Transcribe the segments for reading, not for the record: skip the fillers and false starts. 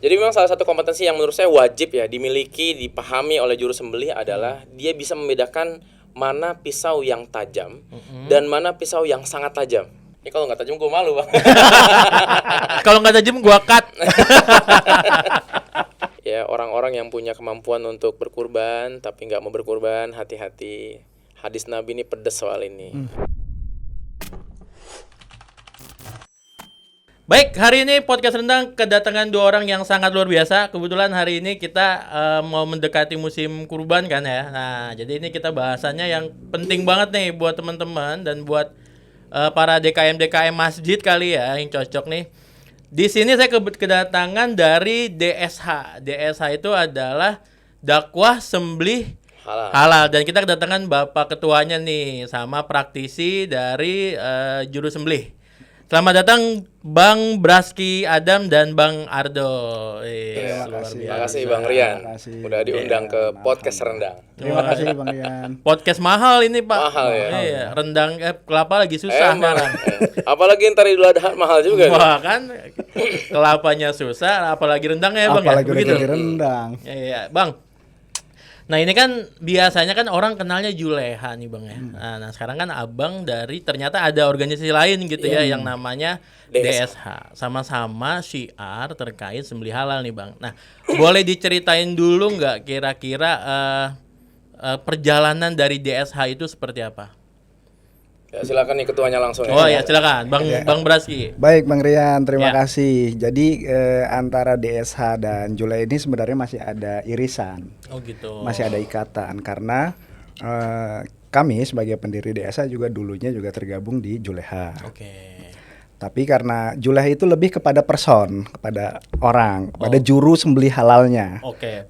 Jadi memang salah satu kompetensi yang menurut saya wajib ya dimiliki, dipahami oleh juru sembelih adalah dia bisa membedakan mana pisau yang tajam dan mana pisau yang sangat tajam. Ini kalau nggak tajam gue malu bang. Kalau nggak tajam gua cut. Ya orang-orang yang punya kemampuan untuk berkurban tapi nggak mau berkurban, hati-hati. Hadis Nabi ini pedes soal ini. Baik, hari ini podcast rendang kedatangan 2 orang yang sangat luar biasa. Kebetulan hari ini kita mau mendekati musim kurban kan ya. Nah, jadi ini kita bahasannya yang penting banget nih buat teman-teman dan buat para DKM masjid kali ya yang cocok nih. Di sini saya kedatangan dari DSH. DSH itu adalah dakwah sembelih halal, dan kita kedatangan Bapak ketuanya nih sama praktisi dari juru sembelih. Selamat datang Bang Braski Adam dan Bang Ardo. Terima kasih Bang Rian. Udah diundang ke podcast rendang. Terima kasih Bang Rian. Podcast mahal ini Pak. Mahal ya. Iya, rendang kelapa lagi susah sekarang. Apalagi ntar Idul Adha mahal juga. Wah kan kelapanya susah, apalagi rendangnya ya Bang. Apalagi ya? Begitu. rendang. Iya, Bang. Nah ini kan biasanya kan orang kenalnya Juleha nih Bang ya. Nah sekarang kan Abang dari ternyata ada organisasi lain gitu ya yang namanya DSH. Sama-sama syiar terkait sembelih halal nih Bang. Nah boleh diceritain dulu nggak kira-kira perjalanan dari DSH itu seperti apa? Ya, silakan nih ketuanya langsung. Oh ya silakan Bang Braski. Baik Bang Rian, terima Ya. kasih. Jadi antara DSH dan Jule ini sebenarnya masih ada irisan. Oh gitu. Masih ada ikatan karena kami sebagai pendiri DSH juga dulunya juga tergabung di Juleha. Oke. Tapi karena Juleha itu lebih kepada kepada orang, pada juru sembelih halalnya. Oke,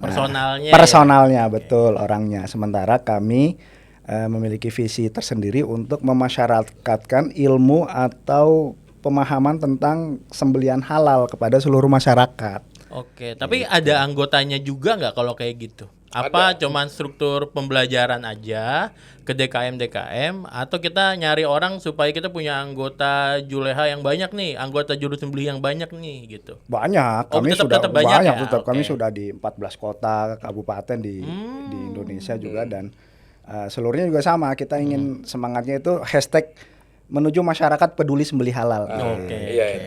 Personalnya betul orangnya. Sementara kami memiliki visi tersendiri untuk memasyarakatkan ilmu atau pemahaman tentang sembelihan halal kepada seluruh masyarakat. Oke, tapi ada anggotanya juga nggak kalau kayak gitu? Apa cuman struktur pembelajaran aja ke DKM atau kita nyari orang supaya kita punya anggota Juleha yang banyak nih, anggota juru sembelih yang banyak nih gitu? Banyak, Oh, kami tetap sudah banyak ya? tetap kami Oke. sudah di 14 kota kabupaten di Indonesia juga dan seluruhnya juga sama. Kita ingin semangatnya itu hashtag menuju masyarakat peduli sembelih halal. Oke. Iya.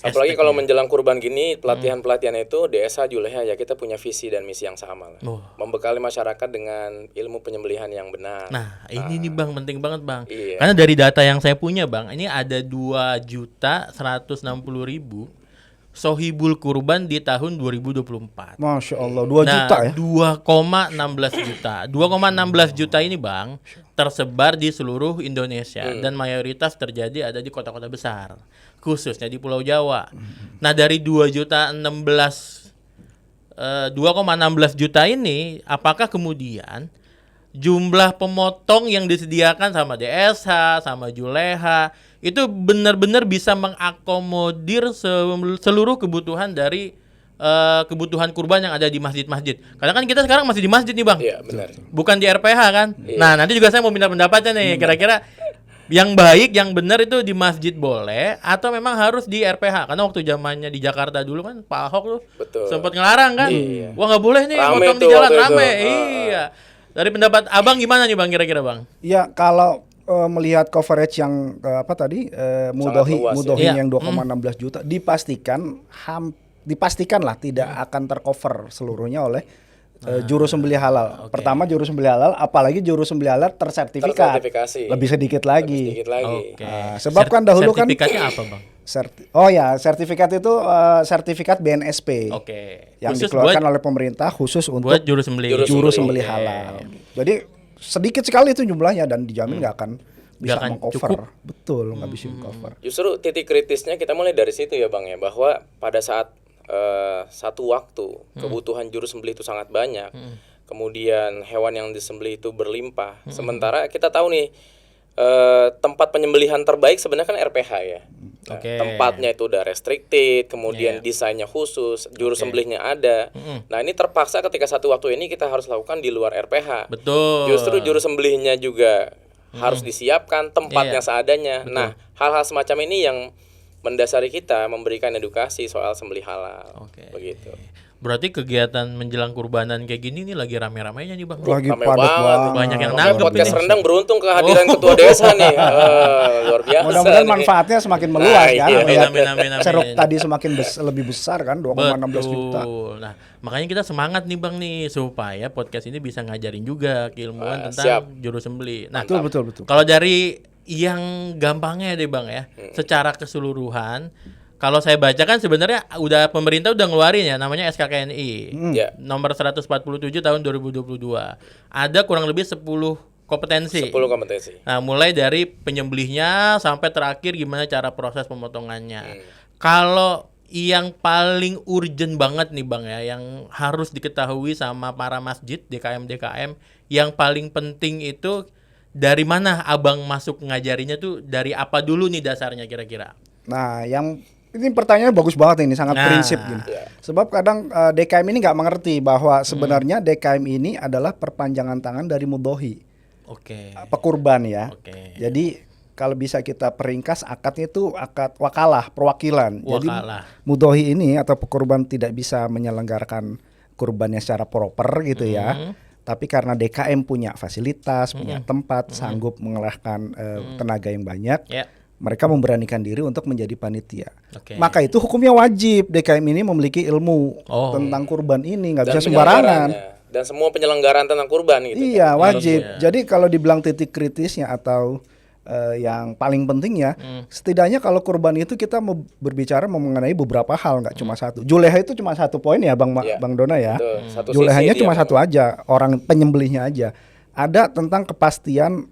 Apalagi kalau menjelang kurban gini, pelatihan-pelatihan itu DSH Juleha ya kita punya visi dan misi yang sama lah. Membekali masyarakat dengan ilmu penyembelihan yang benar. Nah, ini nih Bang, penting banget Bang. Iya. Karena dari data yang saya punya Bang, ini ada 2.160.000 sohibul kurban di tahun 2024. Masya Allah, 2 juta ya? 2,16 juta. 2,16 juta ini Bang tersebar di seluruh Indonesia dan mayoritas terjadi ada di kota-kota besar, khususnya di Pulau Jawa. Nah, dari 2,16 juta ini apakah kemudian jumlah pemotong yang disediakan sama DSH, sama Juleha itu benar-benar bisa mengakomodir seluruh kebutuhan dari kebutuhan kurban yang ada di masjid-masjid. Karena kan kita sekarang masih di masjid nih Bang. Iya, benar. Bukan di RPH kan. Nah, nanti juga saya mau minta pendapatnya nih. Kira-kira yang baik, yang benar itu di masjid boleh atau memang harus di RPH? Karena waktu zamannya di Jakarta dulu kan Pak Ahok tuh sempat ngelarang kan. Wah nggak boleh nih Rame potong di tuh jalan waktu itu. rame. Iya. Dari pendapat Abang gimana nih Bang kira-kira Bang? Ya kalau melihat coverage yang luas, Mudohi ya. yang 2,16 juta dipastikanlah tidak akan tercover seluruhnya oleh juru sembelih halal. Pertama juru sembelih halal, apalagi juru sembelih halal Tersertifikasi. lebih sedikit lagi. Oke. Sebab kan dahulu kan sertifikatnya apa Bang? sertifikat itu sertifikat BNSP. Oke. Yang Khusus dikeluarkan buat oleh pemerintah khusus untuk juru sembelih. juru sembelih halal. Jadi sedikit sekali itu jumlahnya dan dijamin nggak akan bisa akan mengcover. cukup. Betul, nggak bisa cover. Justru titik kritisnya kita mulai dari situ ya Bang ya, bahwa pada saat satu waktu kebutuhan juru sembelih itu sangat banyak, kemudian hewan yang disembelih itu berlimpah, sementara kita tahu nih tempat penyembelihan terbaik sebenarnya kan RPH ya. Nah, Oke. tempatnya itu udah restricted, kemudian desainnya khusus, juru sembelihnya ada. Nah ini terpaksa ketika satu waktu ini kita harus lakukan di luar RPH. Betul. Justru juru sembelihnya juga harus disiapkan, tempatnya seadanya. Nah hal-hal semacam ini yang mendasari kita memberikan edukasi soal sembelih halal. Oke. Begitu. Berarti kegiatan menjelang kurbanan kayak gini nih lagi rame-ramenya nih Bang. Lagi Rame padat banget. banget. Banyak yang Makanya nanggep podcast ini. rendang beruntung kehadiran ketua desa nih. Luar biasa. Mudah-mudahan nih. manfaatnya semakin Nah, meluas iya. kan. Amin, Melihat amin, amin, amin. ceruk tadi semakin lebih besar kan 2,16 juta. Betul. Nah, makanya kita semangat nih Bang nih supaya podcast ini bisa ngajarin juga keilmuan tentang siap. juru sembelih. Nah, Betul. kalau dari yang gampangnya deh Bang ya, secara keseluruhan, kalau saya baca kan sebenarnya pemerintah udah ngeluarin ya namanya SKKNI. Ya. Nomor 147 tahun 2022. Ada kurang lebih 10 kompetensi. 10 kompetensi. Nah, mulai dari penyembelihnya sampai terakhir gimana cara proses pemotongannya. Kalau yang paling urgent banget nih Bang ya, yang harus diketahui sama para masjid DKM, yang paling penting itu dari mana Abang masuk ngajarinya tuh, dari apa dulu nih dasarnya kira-kira? Nah, ini pertanyaannya bagus banget ini, sangat Nah. prinsip gini. Sebab kadang DKM ini nggak mengerti bahwa sebenarnya DKM ini adalah perpanjangan tangan dari mudhohi, Oke. pekurban ya. Oke. Jadi kalau bisa kita peringkas akadnya itu akad wakalah, perwakilan. Jadi Wakalah. mudhohi ini atau pekurban tidak bisa menyelenggarakan kurbannya secara proper gitu ya. Tapi karena DKM punya fasilitas, punya tempat, sanggup mengerahkan tenaga yang banyak, Ya. mereka memberanikan diri untuk menjadi panitia. Oke. Maka itu hukumnya wajib DKM ini memiliki ilmu tentang kurban ini, nggak bisa sembarangan. Dan semua penyelenggaraan tentang kurban gitu. Iya, wajib. Iya. Jadi kalau dibilang titik kritisnya atau yang paling pentingnya, setidaknya kalau kurban itu kita mau berbicara mengenai beberapa hal, nggak cuma satu. Juleha itu cuma satu poin ya, Iya. Bang Dona ya. Betul. Satu Julehanya sisi cuma dia satu aja, orang penyembelihnya aja. Ada tentang kepastian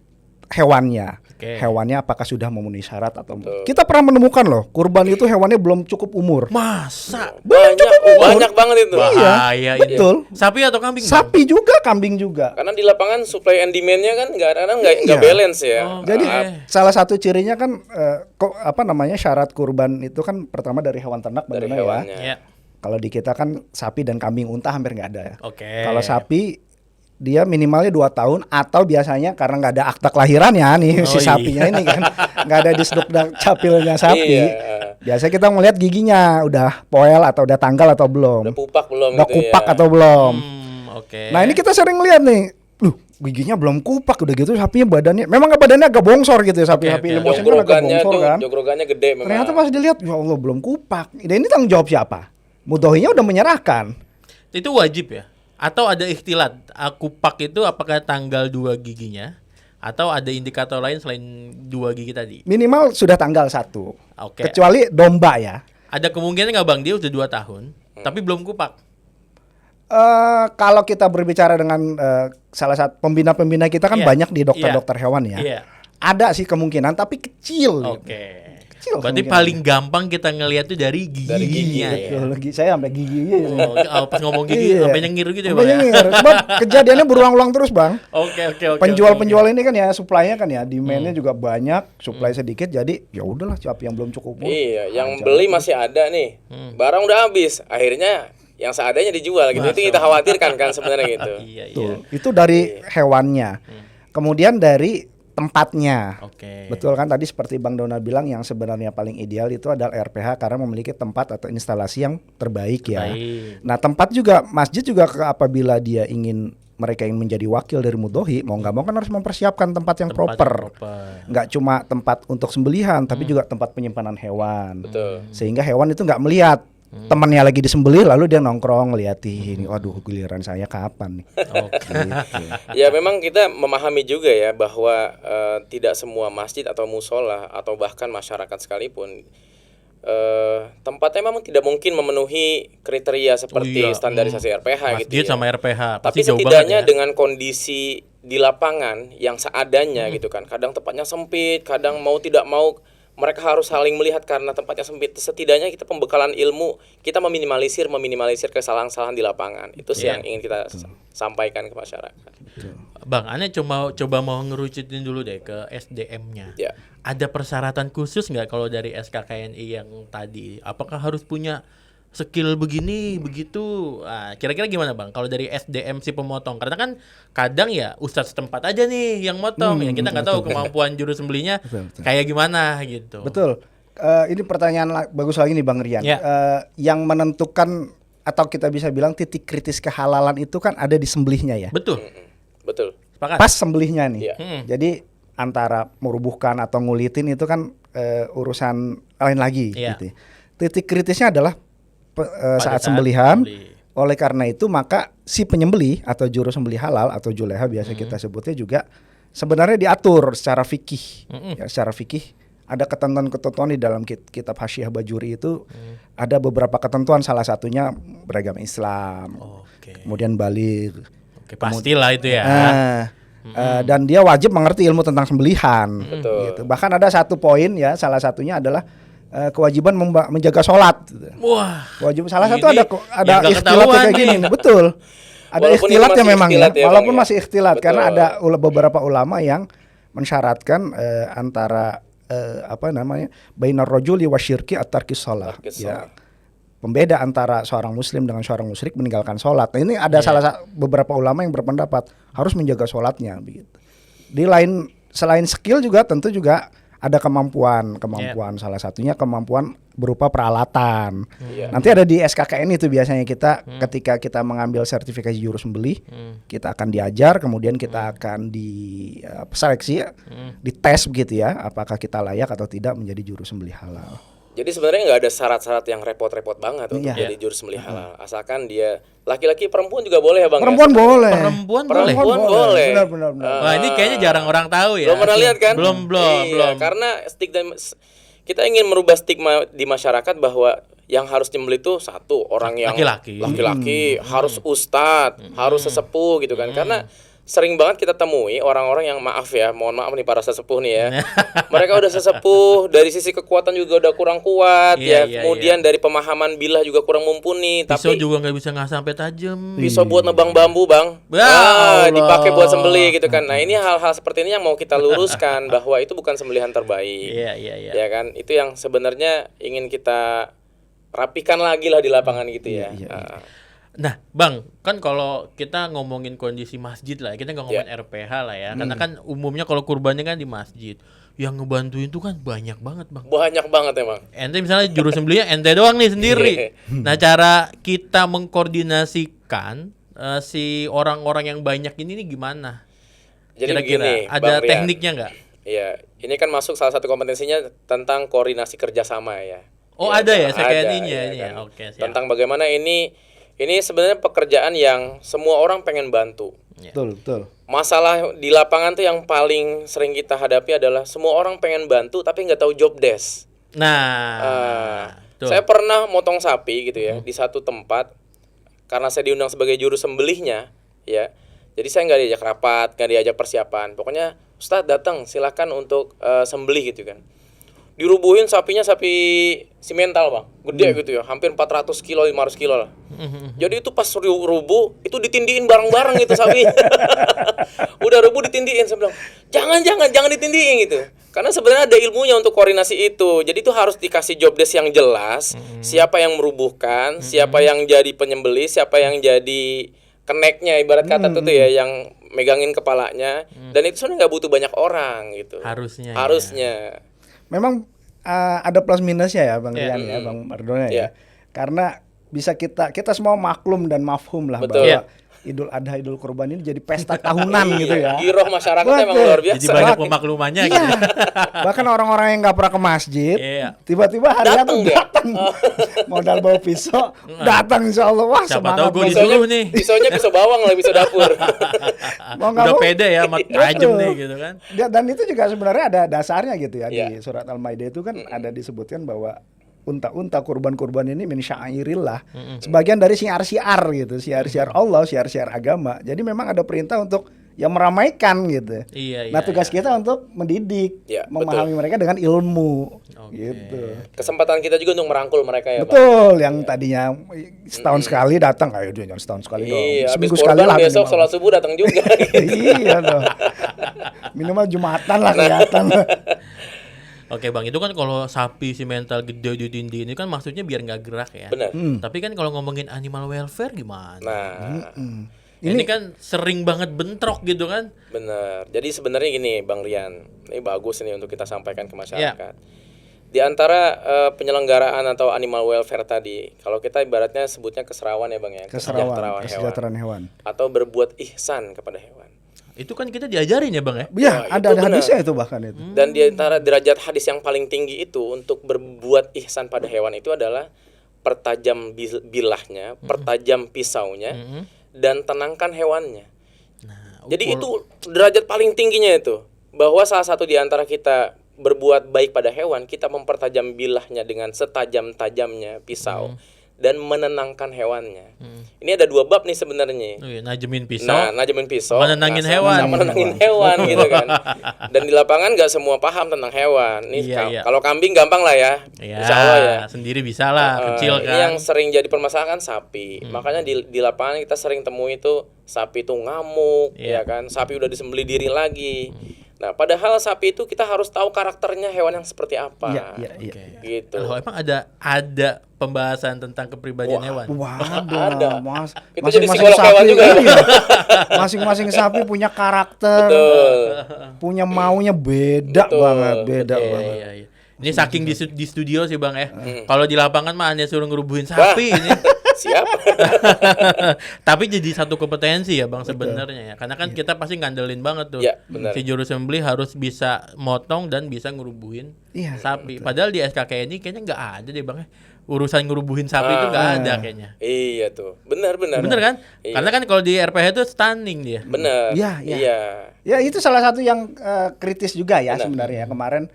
hewannya. Oke. Hewannya apakah sudah memenuhi syarat atau belum. Kita pernah menemukan loh, kurban itu hewannya belum cukup umur. Masa? Banyak banget itu. Bahaya ini. betul. Sapi atau kambing? Bang? Sapi juga, kambing juga. Karena di lapangan supply and demand-nya kan nggak Iya. balance ya. Jadi Oke. salah satu cirinya kan syarat kurban itu kan pertama dari hewan ternak Dari benar ya. hewannya. Ya. Kalau di kita kan sapi dan kambing unta hampir nggak ada ya. Oke. Kalau sapi dia minimalnya 2 tahun atau biasanya karena nggak ada akta kelahiran ya nih si iya. sapinya ini kan nggak ada di seduk capilnya sapi. Iya. Biasanya kita ngelihat giginya udah poel atau udah tanggal atau belum. Udah pupak belum Udah gitu kupak ya. atau belum. Oke. Nah ini kita sering lihat nih, giginya belum kupak udah gitu sapinya badannya, memang badannya agak bongsor gitu ya sapi-sapi Oke, oke. Limosin kan agak Jogrogannya bongsor tuh, kan. jogrogannya gede memang. Ternyata pas dilihat, ya Allah belum kupak. Ini tanggung jawab siapa? Mudhohinya udah menyerahkan. Itu wajib ya? Atau ada ikhtilat? Kupak itu apakah tanggal 2 giginya? Atau ada indikator lain selain 2 gigi tadi? Minimal sudah tanggal 1. Oke. Kecuali domba ya. Ada kemungkinan nggak Bang dia udah 2 tahun, tapi belum kupak? Kalau kita berbicara dengan salah satu pembina-pembina kita kan Iya. banyak di dokter-dokter hewan ya. Iya. Ada sih kemungkinan tapi kecil. Oke. Kecil Berarti kemungkinan. paling gampang kita ngelihat tuh dari giginya ya. Betul, saya sampai giginya. Pas ngomong gigi Iya. sampai nyengir gitu ya Sampai Bang ya. nyengir. Sebab kejadiannya berulang-ulang terus Bang. Oke. Penjual-penjual ini kan ya supply-nya kan ya demand-nya juga banyak, supply sedikit jadi ya udahlah siapa yang belum cukup. Iya, yang beli masih ada nih. Barang udah habis, akhirnya yang seadanya dijual gitu. Itu kita khawatirkan kan sebenarnya gitu. Iya. Betul. Itu dari hewannya. Kemudian dari tempatnya. Oke. Betul kan tadi seperti Bang Dona bilang yang sebenarnya paling ideal itu adalah RPH karena memiliki tempat atau instalasi yang terbaik ya. Baik. Nah, tempat juga masjid juga apabila dia ingin mereka yang menjadi wakil dari mudhohi mau nggak mau kan harus mempersiapkan tempat yang Tempat proper. yang proper. Nggak cuma tempat untuk sembelihan tapi juga tempat penyimpanan hewan. Betul. Sehingga hewan itu nggak melihat temannya lagi disembelih lalu dia nongkrong ngeliatin, waduh giliran saya kapan nih. Oke. Gitu. Ya memang kita memahami juga ya bahwa tidak semua masjid atau musola atau bahkan masyarakat sekalipun tempatnya memang tidak mungkin memenuhi kriteria seperti Iya. standarisasi RPH gitu Masjid ya. sama RPH Tapi pasti jauh setidaknya banget ya. dengan kondisi di lapangan yang seadanya gitu kan. Kadang tempatnya sempit, kadang mau tidak mau mereka harus saling melihat karena tempatnya sempit. Setidaknya kita pembekalan ilmu, kita meminimalisir kesalahan-kesalahan di lapangan. Itu sih Iya. yang ingin kita sampaikan ke masyarakat. Bang, Ane coba mau ngerucutin dulu deh ke SDM-nya. Ya. Ada persyaratan khusus nggak kalau dari SKKNI yang tadi? Apakah harus punya skill begini, begitu? Nah, kira-kira gimana Bang? Kalau dari SDM si pemotong, karena kan kadang ya ustadz setempat aja nih yang motong, yang kita nggak tahu kemampuan juru sembelihnya Betul. kayak gimana gitu. Betul. Ini pertanyaan bagus lagi nih Bang Rian. Ya. Yang menentukan atau kita bisa bilang titik kritis kehalalan itu kan ada di sembelihnya ya. Betul. Betul. Sepakat. Pas sembelihnya nih. Iya. Jadi antara merubuhkan atau ngulitin itu kan urusan lain lagi. Iya. Gitu. Titik kritisnya adalah Pada saat saat sembelihan. sembelih. Oleh karena itu maka si penyembelih atau juru sembelih halal atau juleha biasa kita sebutnya juga sebenarnya diatur secara fikih. Ya, secara fikih ada ketentuan-ketentuan di dalam kitab Hasyiah Bajuri itu ada beberapa ketentuan, salah satunya beragama Islam. Oke. Kemudian baligh. Oke, pastilah itu ya. Dan dia wajib mengerti ilmu tentang sembelihan. Betul. Gitu. Bahkan ada satu poin ya, salah satunya adalah kewajiban menjaga sholat. Wah. Wajib salah Ini satu ada yang nggak ikhtilat ketahuan kayak gini nih. nih. Betul. Ada Walaupun ini ikhtilat ya masih memang ya, ikhtilat ya, walaupun Bang, ya. masih ikhtilat Betul. karena ada beberapa ulama yang mensyaratkan antara bainar rajuli wasyirki at-tarkis shalah. Tarkis Ya. shalah. Pembeda antara seorang muslim dengan seorang musyrik meninggalkan sholat. Nah, ini ada beberapa ulama yang berpendapat harus menjaga sholatnya begitu. Selain skill juga tentu juga ada kemampuan salah satunya kemampuan berupa peralatan. Nanti ada di SKKN itu biasanya kita ketika kita mengambil sertifikasi juru sembelih, kita akan diajar, kemudian kita akan diseleksi, dites begitu ya, apakah kita layak atau tidak menjadi juru sembelih halal. Jadi sebenarnya nggak ada syarat-syarat yang repot-repot banget untuk Iya. jadi juru sembelih halal. Asalkan dia laki-laki, perempuan juga boleh ya Bang. Perempuan ya? boleh. Perempuan boleh. Perempuan boleh. Benar. Wah, ini kayaknya jarang orang tahu ya. Belum pernah lihat kan? Belum. Iya, karena kita ingin merubah stigma di masyarakat bahwa yang harus nyembelih itu satu orang yang laki-laki harus ustadz, harus sesepuh gitu kan. Karena sering banget kita temui orang-orang yang mohon maaf nih para sesepuh nih ya. Mereka udah sesepuh, dari sisi kekuatan juga udah kurang kuat kemudian dari pemahaman bilah juga kurang mumpuni, Pisau tapi juga nggak bisa sampai tajam. pisau buat nebang bambu Bang, Allah. dipakai buat sembelih gitu kan. Nah ini hal-hal seperti ini yang mau kita luruskan bahwa itu bukan sembelihan terbaik. Iya. Ya kan, itu yang sebenarnya ingin kita rapikan lagi lah di lapangan gitu ya. Nah, Bang, kan kalau kita ngomongin kondisi masjid lah, kita nggak ngomongin RPH lah ya, karena kan umumnya kalau kurbannya kan di masjid, yang ngebantuin tuh kan banyak banget, Bang. Banyak banget emang. Ente misalnya juru sembelihnya ente doang nih sendiri. Nah, cara kita mengkoordinasikan si orang-orang yang banyak ini nih gimana? Jadi Kira-kira begini, ada Bang Rian. tekniknya nggak? Iya, ini kan masuk salah satu kompetensinya tentang koordinasi kerjasama ya. Oh, Ya, ada ya, ada, sekalianinya ya ini ya. kan. Oke, siap. Tentang bagaimana ini sebenarnya pekerjaan yang semua orang pengen bantu. Betul. Masalah di lapangan tuh yang paling sering kita hadapi adalah semua orang pengen bantu tapi nggak tahu job desk. Nah, tuh. Saya pernah motong sapi gitu ya di satu tempat karena saya diundang sebagai juru sembelihnya ya. Jadi saya nggak diajak rapat, nggak diajak persiapan. Pokoknya Ustadz datang silakan untuk sembelih gitu kan. Dirubuhin sapinya sapi simental Bang, gede gitu ya, hampir 400 kilo, 500 kilo lah. Jadi itu pas rubuh, itu ditindiin bareng-bareng gitu sapi. Udah rubuh ditindiin, saya bilang, jangan ditindiin gitu. Karena sebenarnya ada ilmunya untuk koordinasi itu. Jadi itu harus dikasih job desk yang jelas, siapa yang merubuhkan, siapa yang jadi penyembelih, siapa yang jadi keneknya, ibarat kata tuh ya, yang megangin kepalanya. Dan itu sebenarnya nggak butuh banyak orang gitu. Harusnya. Memang ada plus minusnya ya Bang Rian ya, Bang Mardona ya. Iya. Karena bisa kita semua maklum dan mafhum lah Betul. bahwa Idul Adha, Idul Kurban ini jadi pesta tahunan gitu ya. Giroh masyarakat emang Betul. luar biasa. Jadi banyak pemaklumannya Iya. gitu. Bahkan orang-orang yang nggak pernah ke masjid, Iya. tiba-tiba hari Dateng itu dia. datang. Modal bawa pisau, datang insya Allah. Wah, Siapa semangat tahu gue banget. disuruh nih. Pisaunya pisau bawang lah, pisau dapur. Mau nggak Udah mau, pede ya, mak Betul. tajam nih gitu kan. Dan itu juga sebenarnya ada dasarnya gitu ya. Iya. Di surat Al-Maidah itu kan ada disebutkan bahwa unta-unta kurban-kurban ini min syairillah. Sebagian dari syiar-syiar gitu, syiar-syiar Allah, syiar-syiar agama. Jadi memang ada perintah untuk yang meramaikan gitu. Iya, Nah, tugas kita untuk mendidik, Iya, memahami mereka dengan ilmu. Oke. Gitu. Kesempatan kita juga untuk merangkul mereka ya, Bang. Betul, yang tadinya setahun sekali datang, ayo dia jangan setahun sekali dong. Iya, habis Seminggu sekali kurban lah. besok minimal. sholat subuh datang juga. Iya dong. Minimal Jumatan lah kelihatan. Oke Bang, itu kan kalau sapi si mental gede ditindihin ini kan maksudnya biar nggak gerak ya. Benar. Tapi kan kalau ngomongin animal welfare gimana? Nah, Ini kan sering banget bentrok gitu kan? benar. Jadi sebenarnya gini, Bang Rian, ini bagus nih untuk kita sampaikan ke masyarakat. Di antara penyelenggaraan atau animal welfare tadi, kalau kita ibaratnya sebutnya keserawan ya Bang ya, kesejahteraan hewan. Atau berbuat ihsan kepada hewan. Itu kan kita diajarin ya Bang ya? Ya, Wah, ada itu hadisnya itu bahkan itu. Dan di antara derajat hadis yang paling tinggi itu untuk berbuat ihsan pada hewan itu adalah pertajam bilahnya, pertajam pisaunya, dan tenangkan hewannya. Jadi itu derajat paling tingginya itu. Bahwa salah satu di antara kita berbuat baik pada hewan, kita mempertajam bilahnya dengan setajam-tajamnya pisau dan menenangkan hewannya. Ini ada 2 bab nih sebenarnya. Najemin pisau. Najemin pisau. Menenangin hewan. Sama menenangin hewan gitu kan. Dan di lapangan nggak semua paham tentang hewan. Nih kalau kambing gampang lah ya. Insya Allah ya. Sendiri bisa lah, kecil kan. Ini yang sering jadi permasalahan kan sapi. Makanya di lapangan kita sering temui itu sapi itu ngamuk, ya kan. Sapi udah disembelih diri lagi. Nah, padahal sapi itu kita harus tahu karakternya hewan yang seperti apa. Iya. Gitu. Loh, emang ada pembahasan tentang kepribadian hewan? Wah, ada. Itu jadi Masing-masing psikolog hewan juga. iya. Masing-masing sapi punya karakter. Betul. Punya maunya beda banget, banget. Iya. Ini saking di studio sih Bang ya. Kalau di lapangan mah hanya suruh ngerubuhin sapi ini. Siap. Tapi jadi satu kompetensi ya Bang sebenarnya ya. Karena kan kita pasti ngandelin banget tuh. Iya, benar. Si juru sembelih harus bisa motong dan bisa ngerubuhin sapi. Padahal di SKK ini kayaknya nggak ada deh Bang ya. Urusan ngerubuhin sapi itu nggak ada kayaknya. Iya tuh. Benar. Bener kan? Iya. Karena kan kalau di RPH itu stunning dia. Benar. Iya. Ya itu salah satu yang kritis juga ya sebenarnya. Kemarin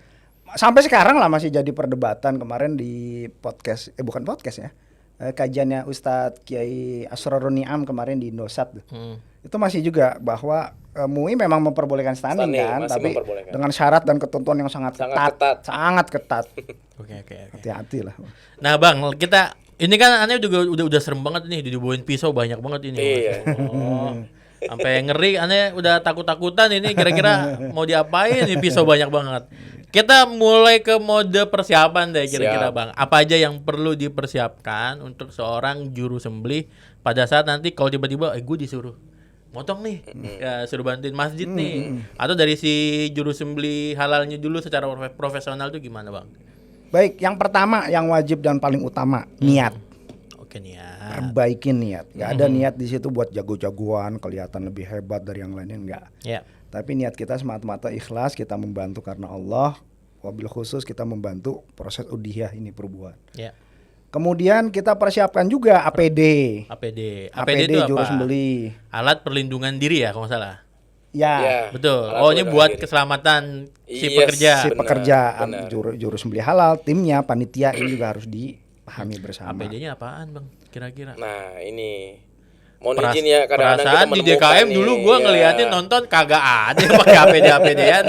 sampai sekarang lah masih jadi perdebatan. Kemarin di podcast, bukan podcast ya, kajiannya Ustadz Kiai Asrorun Niam kemarin di Indosat itu masih juga bahwa MUI memang memperbolehkan stunning kan, tapi dengan syarat dan ketentuan yang sangat ketat. Oke. Hati-hati lah. Nah Bang, kita ini kan aneh juga udah serem banget nih, dibawain pisau banyak banget ini. Iya. Sampai ngeri, aneh udah takut-takutan ini kira-kira mau diapain nih pisau banyak banget. Kita mulai ke mode persiapan deh kira-kira Bang. Apa aja yang perlu dipersiapkan untuk seorang juru sembelih pada saat nanti kalau tiba-tiba gue disuruh motong nih, ya suruh bantuin masjid nih. Atau dari si juru sembelih halalnya dulu secara profesional tuh gimana Bang? Baik, yang pertama yang wajib dan paling utama niat. Oke, niat. Perbaikin niat. Gak ada niat di situ buat jago-jagoan, kelihatan lebih hebat dari yang lainnya, enggak. Ya. Tapi niat kita semata-mata ikhlas, kita membantu karena Allah. Wabil khusus kita membantu proses udhiyah ini perbuatan. Ya. Kemudian kita persiapkan juga APD. APD APD itu juru apa? sembelih. Alat perlindungan diri ya kalau nggak salah. Ya. Betul. Alat Ini buat keselamatan si Yes. pekerja. Si Benar, pekerja benar. juru sembelih halal, timnya, panitia ini juga harus dipahami bersama. APD-nya apaan Bang kira-kira? Nah, ini mohon izin ya kadang-kadang kita Perasaan di DKM nih, dulu gua ngeliatin nonton kagak ada pakai APD-APD-an.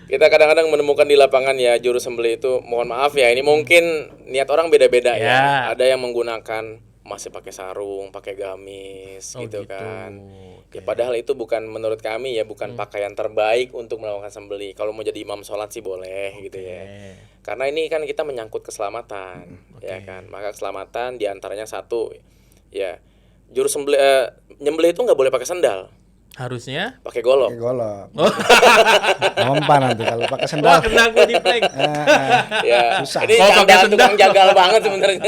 Kita kadang-kadang menemukan di lapangan ya juru sembelih itu, mohon maaf ya, ini mungkin niat orang beda-beda ya. Ada yang menggunakan masih pakai sarung, pakai gamis gitu kan. Ya padahal itu bukan menurut kami ya bukan pakaian terbaik untuk melakukan sembelih. Kalau mau jadi imam sholat sih boleh gitu ya. Karena ini kan kita menyangkut keselamatan, ya kan. Maka keselamatan diantaranya satu ya juru sembelih nyembelih itu nggak boleh pakai sandal. Harusnya Pakai golok. Pakai golok. Mempan nanti kalau pakai sendal. wah kena gua di flag. Ya, Susah. ini Kalau pakai candaan sendal. tukang jagal banget sebenarnya.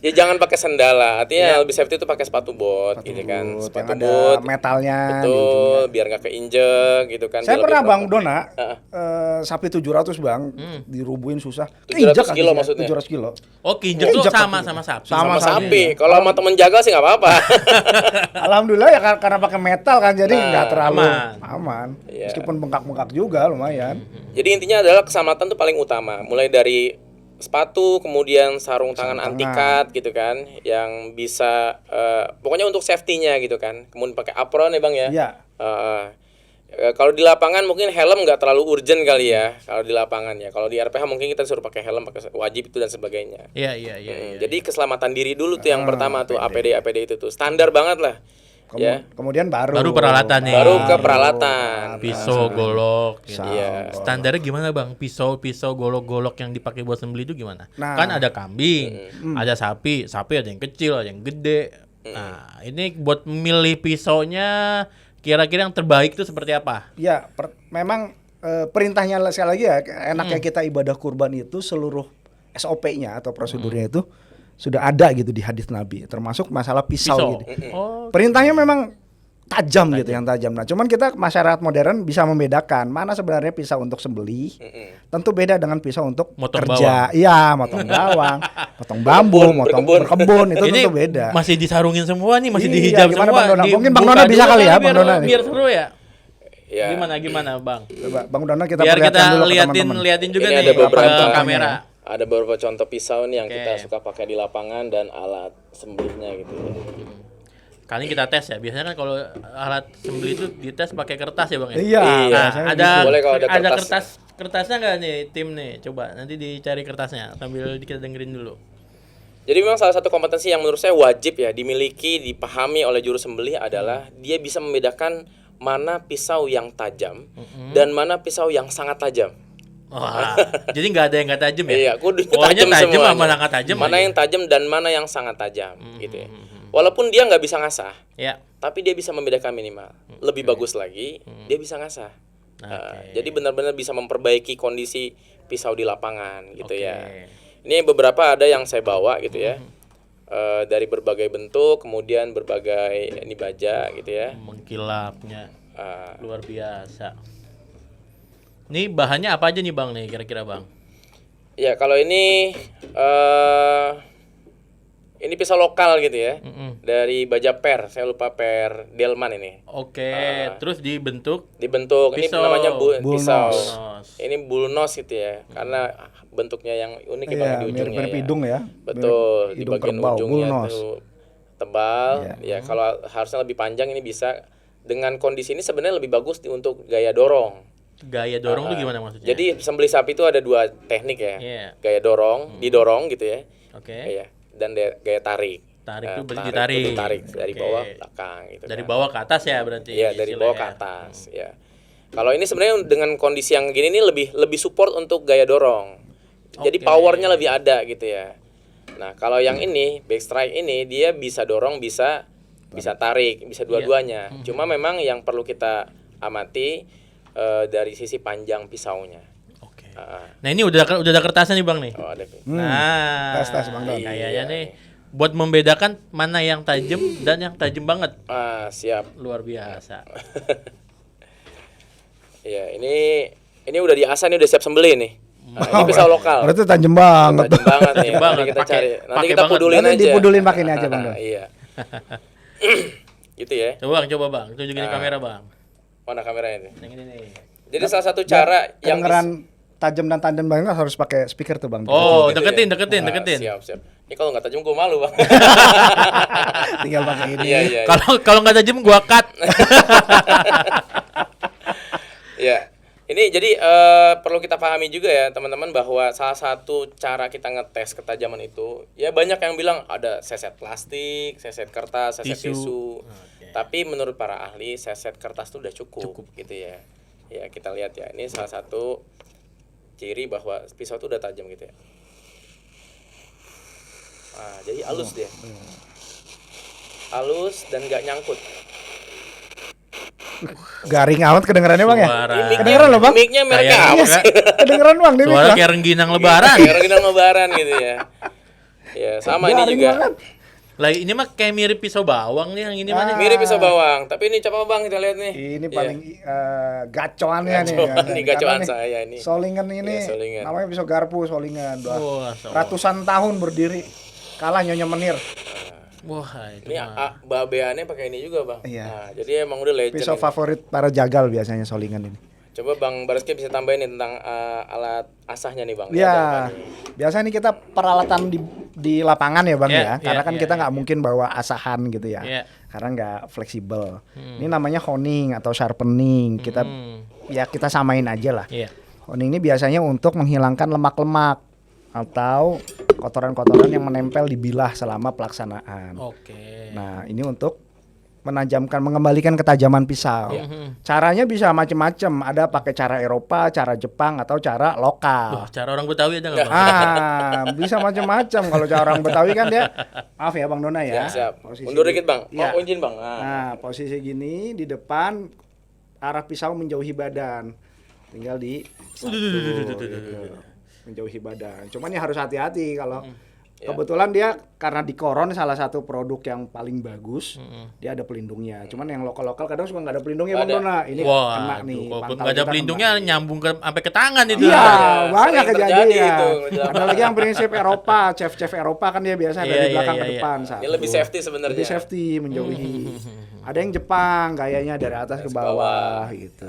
Ya jangan pakai sandal lah. Artinya lebih safety itu pakai sepatu bot gitu kan. Sepatu yang ada bot. metalnya di Betul, ujungnya. biar nggak keinjek gitu kan. Saya Dia pernah lebih Bang proper. Dona, sapi 700 Bang, dirubuhin susah. 700 Keinjek kilo kakinya, maksudnya? 700 kilo. Oh, kinjek tuh Kinjek sama kakinya. sapi. Sama Sama sapi. Kalau sama temen jagal sih nggak apa-apa. Alhamdulillah ya karena pakai metal kan, jadi nggak terlalu aman. Iya. Meskipun bengkak-bengkak juga lumayan. Jadi intinya adalah keselamatan itu paling utama. Mulai dari sepatu, kemudian sarung tangan anti-cut gitu kan, yang bisa pokoknya untuk safety-nya gitu kan. Kemudian pakai apron ya Bang ya. Iya. Kalau di lapangan mungkin helm nggak terlalu urgent kali ya. Kalau di lapangan ya. Kalau di RPH mungkin kita suruh pakai helm, pakai wajib itu dan sebagainya. Iya. Jadi keselamatan diri dulu tuh yang pertama tuh APD itu tuh standar banget lah. Ya. Kemudian baru peralatan nih. Baru ke peralatan. Pisau, golok. Gitu. Iya. Standarnya gimana Bang? Pisau, golok yang dipakai buat sembelih itu gimana? Nah. Kan ada kambing, ada sapi ada yang kecil, ada yang gede. Nah, ini buat milih pisaunya kira-kira yang terbaik itu seperti apa? Ya, memang perintahnya sekali lagi ya, enaknya kita ibadah kurban itu seluruh SOP-nya atau prosedurnya itu sudah ada gitu di hadis Nabi, termasuk masalah pisau. Gitu. Oh, Perintahnya memang tajam gitu, yang tajam. Nah, cuman kita masyarakat modern bisa membedakan mana sebenarnya pisau untuk sembelih. Tentu beda dengan pisau untuk Motong kerja. Iya, motong bawang, potong bambu, motong berkebun, itu ini tentu beda. masih disarungin semua nih, masih Iya, dihijab gimana semua. Bang Donald? Mungkin Bang Dibuka Donald bisa dulu kali ya, Bang biar, Donald nih. biar seru ya. Ya. Gimana Bang? Coba Bang Donald kita Biar perlihatkan kita dulu ke teman-teman. liatin juga Ini nih ada beberapa ke kamera. Ada beberapa contoh pisau nih yang Oke. kita suka pakai di lapangan dan alat sembelihnya gitu ya. Kali ini kita tes ya. Biasanya kan kalau alat sembelih itu dites pakai kertas ya Bang ya. Iya, Iya. Nah, biasanya ada gitu. Boleh kalau ada ada kertas. kertasnya nggak nih tim nih? Coba nanti dicari kertasnya sambil kita dengerin dulu. Jadi memang salah satu kompetensi yang menurut saya wajib ya dimiliki, dipahami oleh juru sembelih adalah dia bisa membedakan mana pisau yang tajam dan mana pisau yang sangat tajam. Wah, jadi nggak ada yang nggak tajam ya? Iya, kudu Pokoknya tajam tajam semuanya. sama nggak tajam. Mana aja. yang tajam dan mana yang sangat tajam gitu ya. Walaupun dia nggak bisa ngasah, Ya. tapi dia bisa membedakan minimal. Lebih bagus lagi, dia bisa ngasah. Jadi benar-benar bisa memperbaiki kondisi pisau di lapangan gitu Oke. ya. Ini beberapa ada yang saya bawa gitu ya. Dari berbagai bentuk, kemudian berbagai ini baja gitu ya. Mengkilapnya Eh, luar biasa. Ini bahannya apa aja nih Bang nih kira-kira Bang? ya kalau ini pisau lokal gitu ya. Dari baja per, saya lupa per Delman ini. Oke, terus dibentuk Dibentuk ini Pisau. namanya Bullnose. pisau. Bullnose. Ini bullnose gitu ya. Karena bentuknya yang unik ya Bang, Iya, di ujungnya mirip-mirip ya. hidung ya. Betul, Mirip di hidung bagian kerbau, ujungnya bullnose. tuh tebal. Iya. Ya kalau harusnya lebih panjang ini bisa dengan kondisi ini sebenarnya lebih bagus untuk gaya dorong. gaya dorong tuh gimana maksudnya? Jadi sembelih sapi itu ada dua teknik ya. Iya. Gaya dorong, didorong gitu ya. Oke. Iya. Dan gaya tarik. Tarik tuh berarti Tarik ditarik. itu tarik dari Oke. bawah ke belakang gitu. Dari kan. bawah ke atas ya berarti. Iya, dari bawah ke istilahnya. atas, ya. Kalau ini sebenarnya dengan kondisi yang gini nih lebih support untuk gaya dorong. Jadi Oke. powernya lebih ada gitu ya. Nah, kalau yang ini back strike ini dia bisa dorong, bisa tarik, bisa dua-duanya. Cuma memang yang perlu kita amati dari sisi panjang pisaunya. Oke. Ah, Nah, ini udah ada kertasnya nih Bang nih. oh ada. Nah, tes Bang Don. kayaknya Iya. nih buat membedakan mana yang tajam dan yang tajam banget. Ah, siap. Luar biasa. Ya, ini udah diasah nih, udah siap sembelih nih. Nah, ini pisau lokal. Berarti tajam banget. Tajam banget nih. Tajam banget. Nanti kita Pakai- cari. Nanti pakai kita banget. pudulin Nanti aja. dipudulin pakai ini aja, Bang Don. Iya. Gitu ya. Coba Bang, tunjukin di kamera Bang. Mana kameranya itu? Yang ini nih. Jadi salah satu cara yang Kedengeran tajam dan tandem banget harus pakai speaker tuh Bang. Oh, gitu deketin. Siap. Ini kalau nggak tajam gue malu bang. Tinggal pakai ini. Iya. Kalau nggak tajam gua cut. Ya. Ini jadi perlu kita pahami juga ya teman-teman bahwa salah satu cara kita ngetes ketajaman itu ya banyak yang bilang ada seset plastik, seset kertas, seset Tisu. tisu. Oke. Tapi menurut para ahli seset kertas itu udah cukup gitu ya. Ya kita lihat ya ini salah satu ciri bahwa pisau itu udah tajam gitu ya. Nah, jadi halus dia. Halus dan nggak nyangkut. Garing amat kedengerannya Bang ya? Suara. Kedengeran loh Bang? Mic-nya merek Kayak- apa sih? Kedengeran Bang ini. Suara kayak rengginang lebaran. Kayak rengginang lebaran gitu ya. Ya, sama ini Garing juga. banget. Lah ini mah kayak mirip pisau bawang nih yang ini mah nih. Mirip pisau bawang, tapi ini coba Bang kita lihat nih. Ini Iya. paling gacoannya nih. Gacoan nih, gacoan Karena saya ini. Solingan ini Iya, solingan. namanya pisau garpu solingan. Wah, so- Ratusan tahun berdiri. Kalah Nyonya Menir. Wah, itu Ini mah. babeannya pakai ini juga Bang. Iya. Nah, jadi emang udah legend. Pisau ini. favorit para jagal biasanya solingan ini. Coba Bang Baraski bisa tambahin nih tentang alat asahnya nih Bang. Ini ada Ya, apa nih? biasanya ini kita peralatan di lapangan ya Bang Iya, ya. Karena iya, kan iya, kita iya. nggak mungkin bawa asahan gitu ya. Iya. Karena nggak fleksibel. Ini namanya honing atau sharpening. Kita ya kita samain aja lah. Iya. Honing ini biasanya untuk menghilangkan lemak-lemak atau kotoran-kotoran yang menempel di bilah selama pelaksanaan. Oke. Nah, ini untuk menajamkan, mengembalikan ketajaman pisau. Caranya bisa macam-macam. Ada pakai cara Eropa, cara Jepang, atau cara lokal. Wah, cara orang Betawi ada nggak Bang? Bisa macam-macam. Kalau cara orang Betawi kan dia, maaf ya Bang Dona Ya, ya. siap. Posisi Mundur dikit Bang. Iya. Oh, izin Bang. Nah. Nah, posisi gini di depan arah pisau menjauhi badan. tinggal di satu, gitu. Menjauhi badan. Cuman ya harus hati-hati kalau kebetulan dia karena di koron salah satu produk yang paling bagus, dia ada pelindungnya. Cuman yang lokal-lokal kadang suka nggak ada pelindungnya, Bang Dona. Ini kena nih. Kalau pantal nggak ada kita pelindungnya kena. nyambung sampai ke tangan itu. Iya, banyak sering terjadi kejadian. itu. Ada lagi yang prinsip Eropa, chef Eropa kan dia biasa dari belakang ke depan. Ini lebih safety sebenarnya. Lebih safety, menjauhi. Ada yang Jepang, gayanya dari atas ke bawah gitu.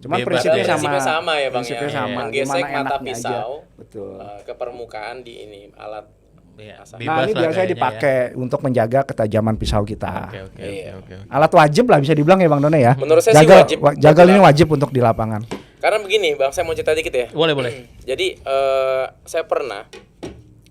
Cuman Bebas prinsipnya ya. sama. Prinsipnya sama ya Bang Prinsipnya ya. sama. Menggesek Gimana mata enaknya pisau aja. Betul. ke permukaan di ini alat. Iya, Nah, Nah, ini bebas lah biasanya kayaknya dipakai untuk menjaga ketajaman pisau kita. Oke. Alat wajib lah bisa dibilang ya Bang Dona ya. Menurut saya sih Jagal, wajib. jagal ini wajib untuk di lapangan. Karena begini Bang, saya mau cerita dikit ya. Boleh. Jadi saya pernah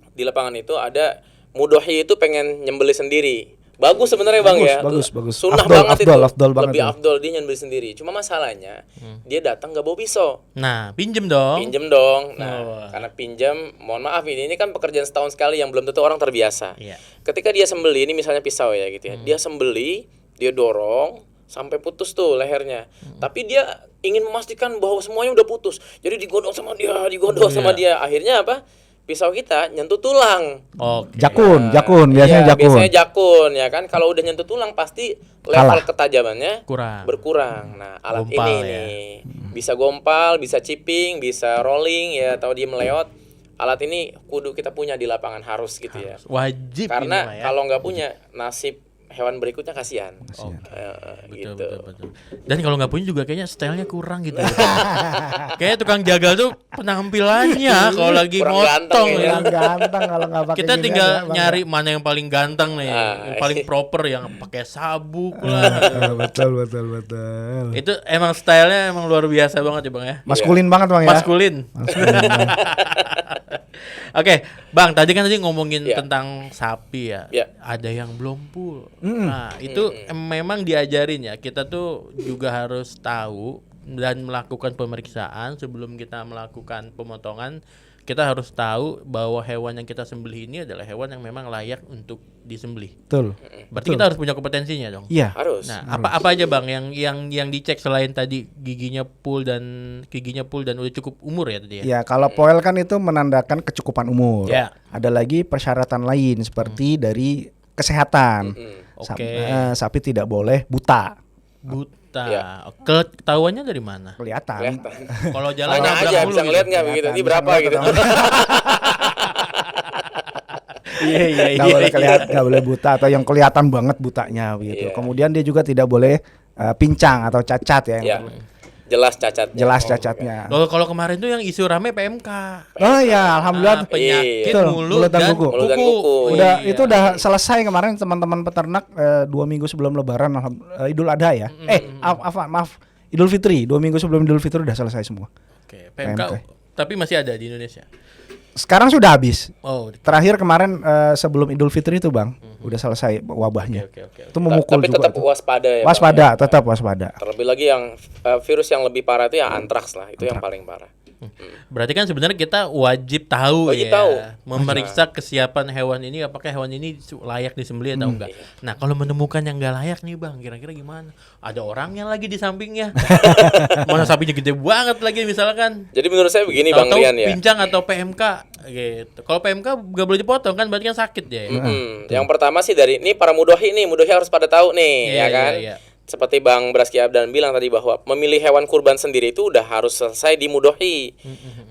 di lapangan itu ada mudohi itu pengen nyembeli sendiri. Bagus sebenarnya Bang ya. Bagus. Sunnah Afdol, banget afdol, itu. afdol banget Lebih itu. afdol dia nyembeli sendiri. Cuma masalahnya dia datang nggak bawa pisau. Nah, pinjem dong. Pinjem dong. Nah, Oh. karena pinjam, mohon maaf ini kan pekerjaan setahun sekali yang belum tentu orang terbiasa. Iya. Ketika dia sembeli, ini misalnya pisau ya gitu ya. Dia sembeli, dia dorong sampai putus tuh lehernya. Tapi dia ingin memastikan bahwa semuanya udah putus. Jadi digodong sama dia, sama dia. Akhirnya apa? Pisau kita nyentuh tulang. Oke. Jakun, biasanya Iya, jakun. biasanya jakun ya kan. Kalau udah nyentuh tulang pasti level Kalah. ketajamannya Kurang. berkurang. Nah, alat Gompal ini ya. nih bisa gompal, bisa chipping, bisa rolling ya atau dia meleot. Alat ini kudu kita punya di lapangan harus gitu ya. Wajib ini Karena mah ya. kalau nggak punya nasib hewan berikutnya kasihan. Betul, Gitu. betul. Dan kalau nggak punya juga kayaknya stylenya kurang gitu. Kayaknya tukang jagal tuh penampilannya kalau lagi Kurang ganteng motong ya. ya. Yang ganteng kalau nggak pakai Kita gini tinggal aja, Bang, nyari mana yang paling ganteng nih, yang paling proper yang pakai sabuk lah. ya. Betul. Itu emang stylenya emang luar biasa banget ya Bang ya. Maskulin banget Bang ya. Maskulin. Oke, Bang, tadi kan ngomongin Ya. tentang sapi ya. Ya. Ada yang belum full. Nah, itu memang diajarin ya. Kita tuh juga harus tahu dan melakukan pemeriksaan sebelum kita melakukan pemotongan. Kita harus tahu bahwa hewan yang kita sembelih ini adalah hewan yang memang layak untuk disembelih. Betul. Berarti kita harus punya kompetensinya dong. Iya. Harus. Nah, apa aja Bang yang dicek selain tadi giginya full dan udah cukup umur ya tadi ya? Ya, kalau poel kan itu menandakan kecukupan umur. Ya. Ada lagi persyaratan lain seperti dari kesehatan. Oke. Sapi tidak boleh buta. Buta. Ya. Ketahuannya dari mana? Kelihatan. Kalau jalan Tanya nabrak aja mulu bisa gitu. ngeliat nggak begitu? Ini berapa gitu? Iya. Nggak boleh kelihatan, nggak boleh buta atau yang kelihatan banget butanya begitu. Iya. Kemudian dia juga tidak boleh pincang atau cacat ya. Ya. Jelas cacatnya. Jelas Oh, cacatnya. Kalau kemarin tuh yang isu rame PMK. Oh ya, alhamdulillah. Penyakit Betul, mulut dan kuku. Mulut dan kuku. Udah Iya. itu udah selesai kemarin teman-teman peternak 2 minggu sebelum Lebaran Idul Adha ya. Maaf Idul Fitri 2 minggu sebelum Idul Fitri udah selesai semua. Oke, PMK. Tapi masih ada di Indonesia. Sekarang sudah habis. Oh, Terakhir kemarin sebelum Idul Fitri itu Bang, udah selesai wabahnya. oke. Itu memukul Tapi juga. tetap Tuh. waspada ya. Bang, Waspada, ya. tetap waspada. Terlebih lagi yang virus yang lebih parah itu ya antraks lah, itu yang paling parah. berarti kan sebenarnya kita wajib tahu Wajib ya, tahu. memeriksa kesiapan hewan ini apakah hewan ini layak disembelih atau enggak. Nah, kalau menemukan yang enggak layak nih Bang, kira-kira gimana? Ada orangnya lagi di sampingnya. Mana sapinya gede banget lagi misalkan. Jadi menurut saya begini Bang Tahu-tahu Rian ya. pincang atau PMK gitu. Kalau PMK nggak boleh dipotong kan berarti kan sakit ya. Yang pertama sih dari ini para mudohi harus pada tahu nih, Iya, ya kan? iya. Seperti Bang Braski Abdan bilang tadi bahwa memilih hewan kurban sendiri itu udah harus selesai di mudohi.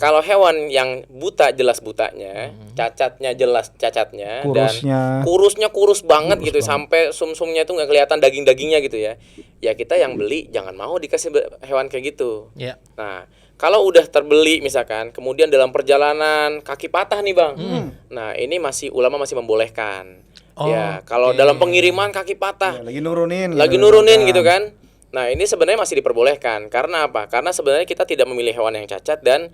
Kalau hewan yang buta jelas butanya, cacatnya jelas cacatnya, Kurusnya. dan kurusnya kurus banget gitu sampai sumsumnya itu nggak kelihatan daging-dagingnya gitu ya. Ya kita yang beli jangan mau dikasih hewan kayak gitu. Iya. Nah, kalau udah terbeli misalkan, kemudian dalam perjalanan kaki patah nih Bang. Nah, ini ulama masih membolehkan. Ya, kalau dalam pengiriman kaki patah, Lagi nurunin gitu kan. Nah, ini sebenarnya masih diperbolehkan. Karena apa? Karena sebenarnya kita tidak memilih hewan yang cacat dan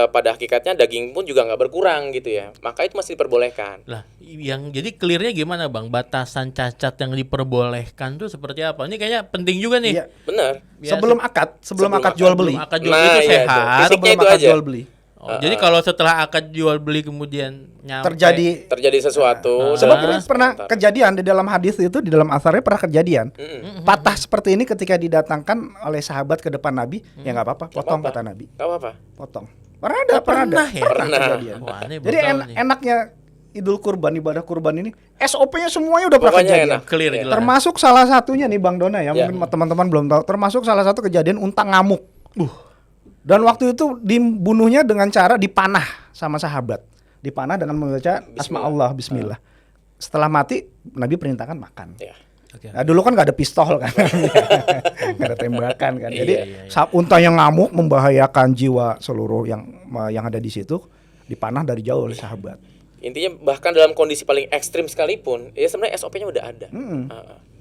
pada hakikatnya daging pun juga nggak berkurang gitu ya. Maka itu masih diperbolehkan. Lah, yang jadi clearnya gimana Bang? Batasan cacat yang diperbolehkan tuh seperti apa? Ini kayaknya penting juga nih. Iya. Benar. Biasa. Sebelum akad jual beli. Sebelum akad jual Nah, itu iya, sehat. Fisiknya Sebelum itu akad aja. jual beli. Jadi kalau setelah akad jual beli kemudian nyampe terjadi sesuatu. Sebab dan ini pernah sebentar. kejadian di dalam hadis itu, di dalam asarnya pernah kejadian. Patah seperti ini ketika didatangkan oleh sahabat ke depan Nabi, ya nggak apa-apa, potong apa-apa. kata Nabi. Gak apa-apa. Potong. Pernah ada. pernah ya? Pernah kejadian. Wah, ini Jadi bakal nih. enaknya Idul Kurban, ibadah kurban ini SOP-nya semuanya udah pernah Pokoknya kejadian. enak. Clear Ya. jelas. Termasuk salah satunya nih Bang Dona ya, Ya. mungkin teman-teman belum tahu. Termasuk salah satu kejadian unta ngamuk. Dan waktu itu dibunuhnya dengan cara dipanah sama sahabat. Dipanah dengan membaca Asma Allah, Bismillah. Setelah mati, Nabi perintahkan makan. Ya. Oke. Nah, dulu kan nggak ada pistol kan, nggak ada tembakan kan. Jadi Iya. unta yang ngamuk membahayakan jiwa seluruh yang ada di situ, dipanah dari jauh oleh sahabat. Intinya bahkan dalam kondisi paling ekstrim sekalipun, ya sebenarnya SOP-nya udah ada.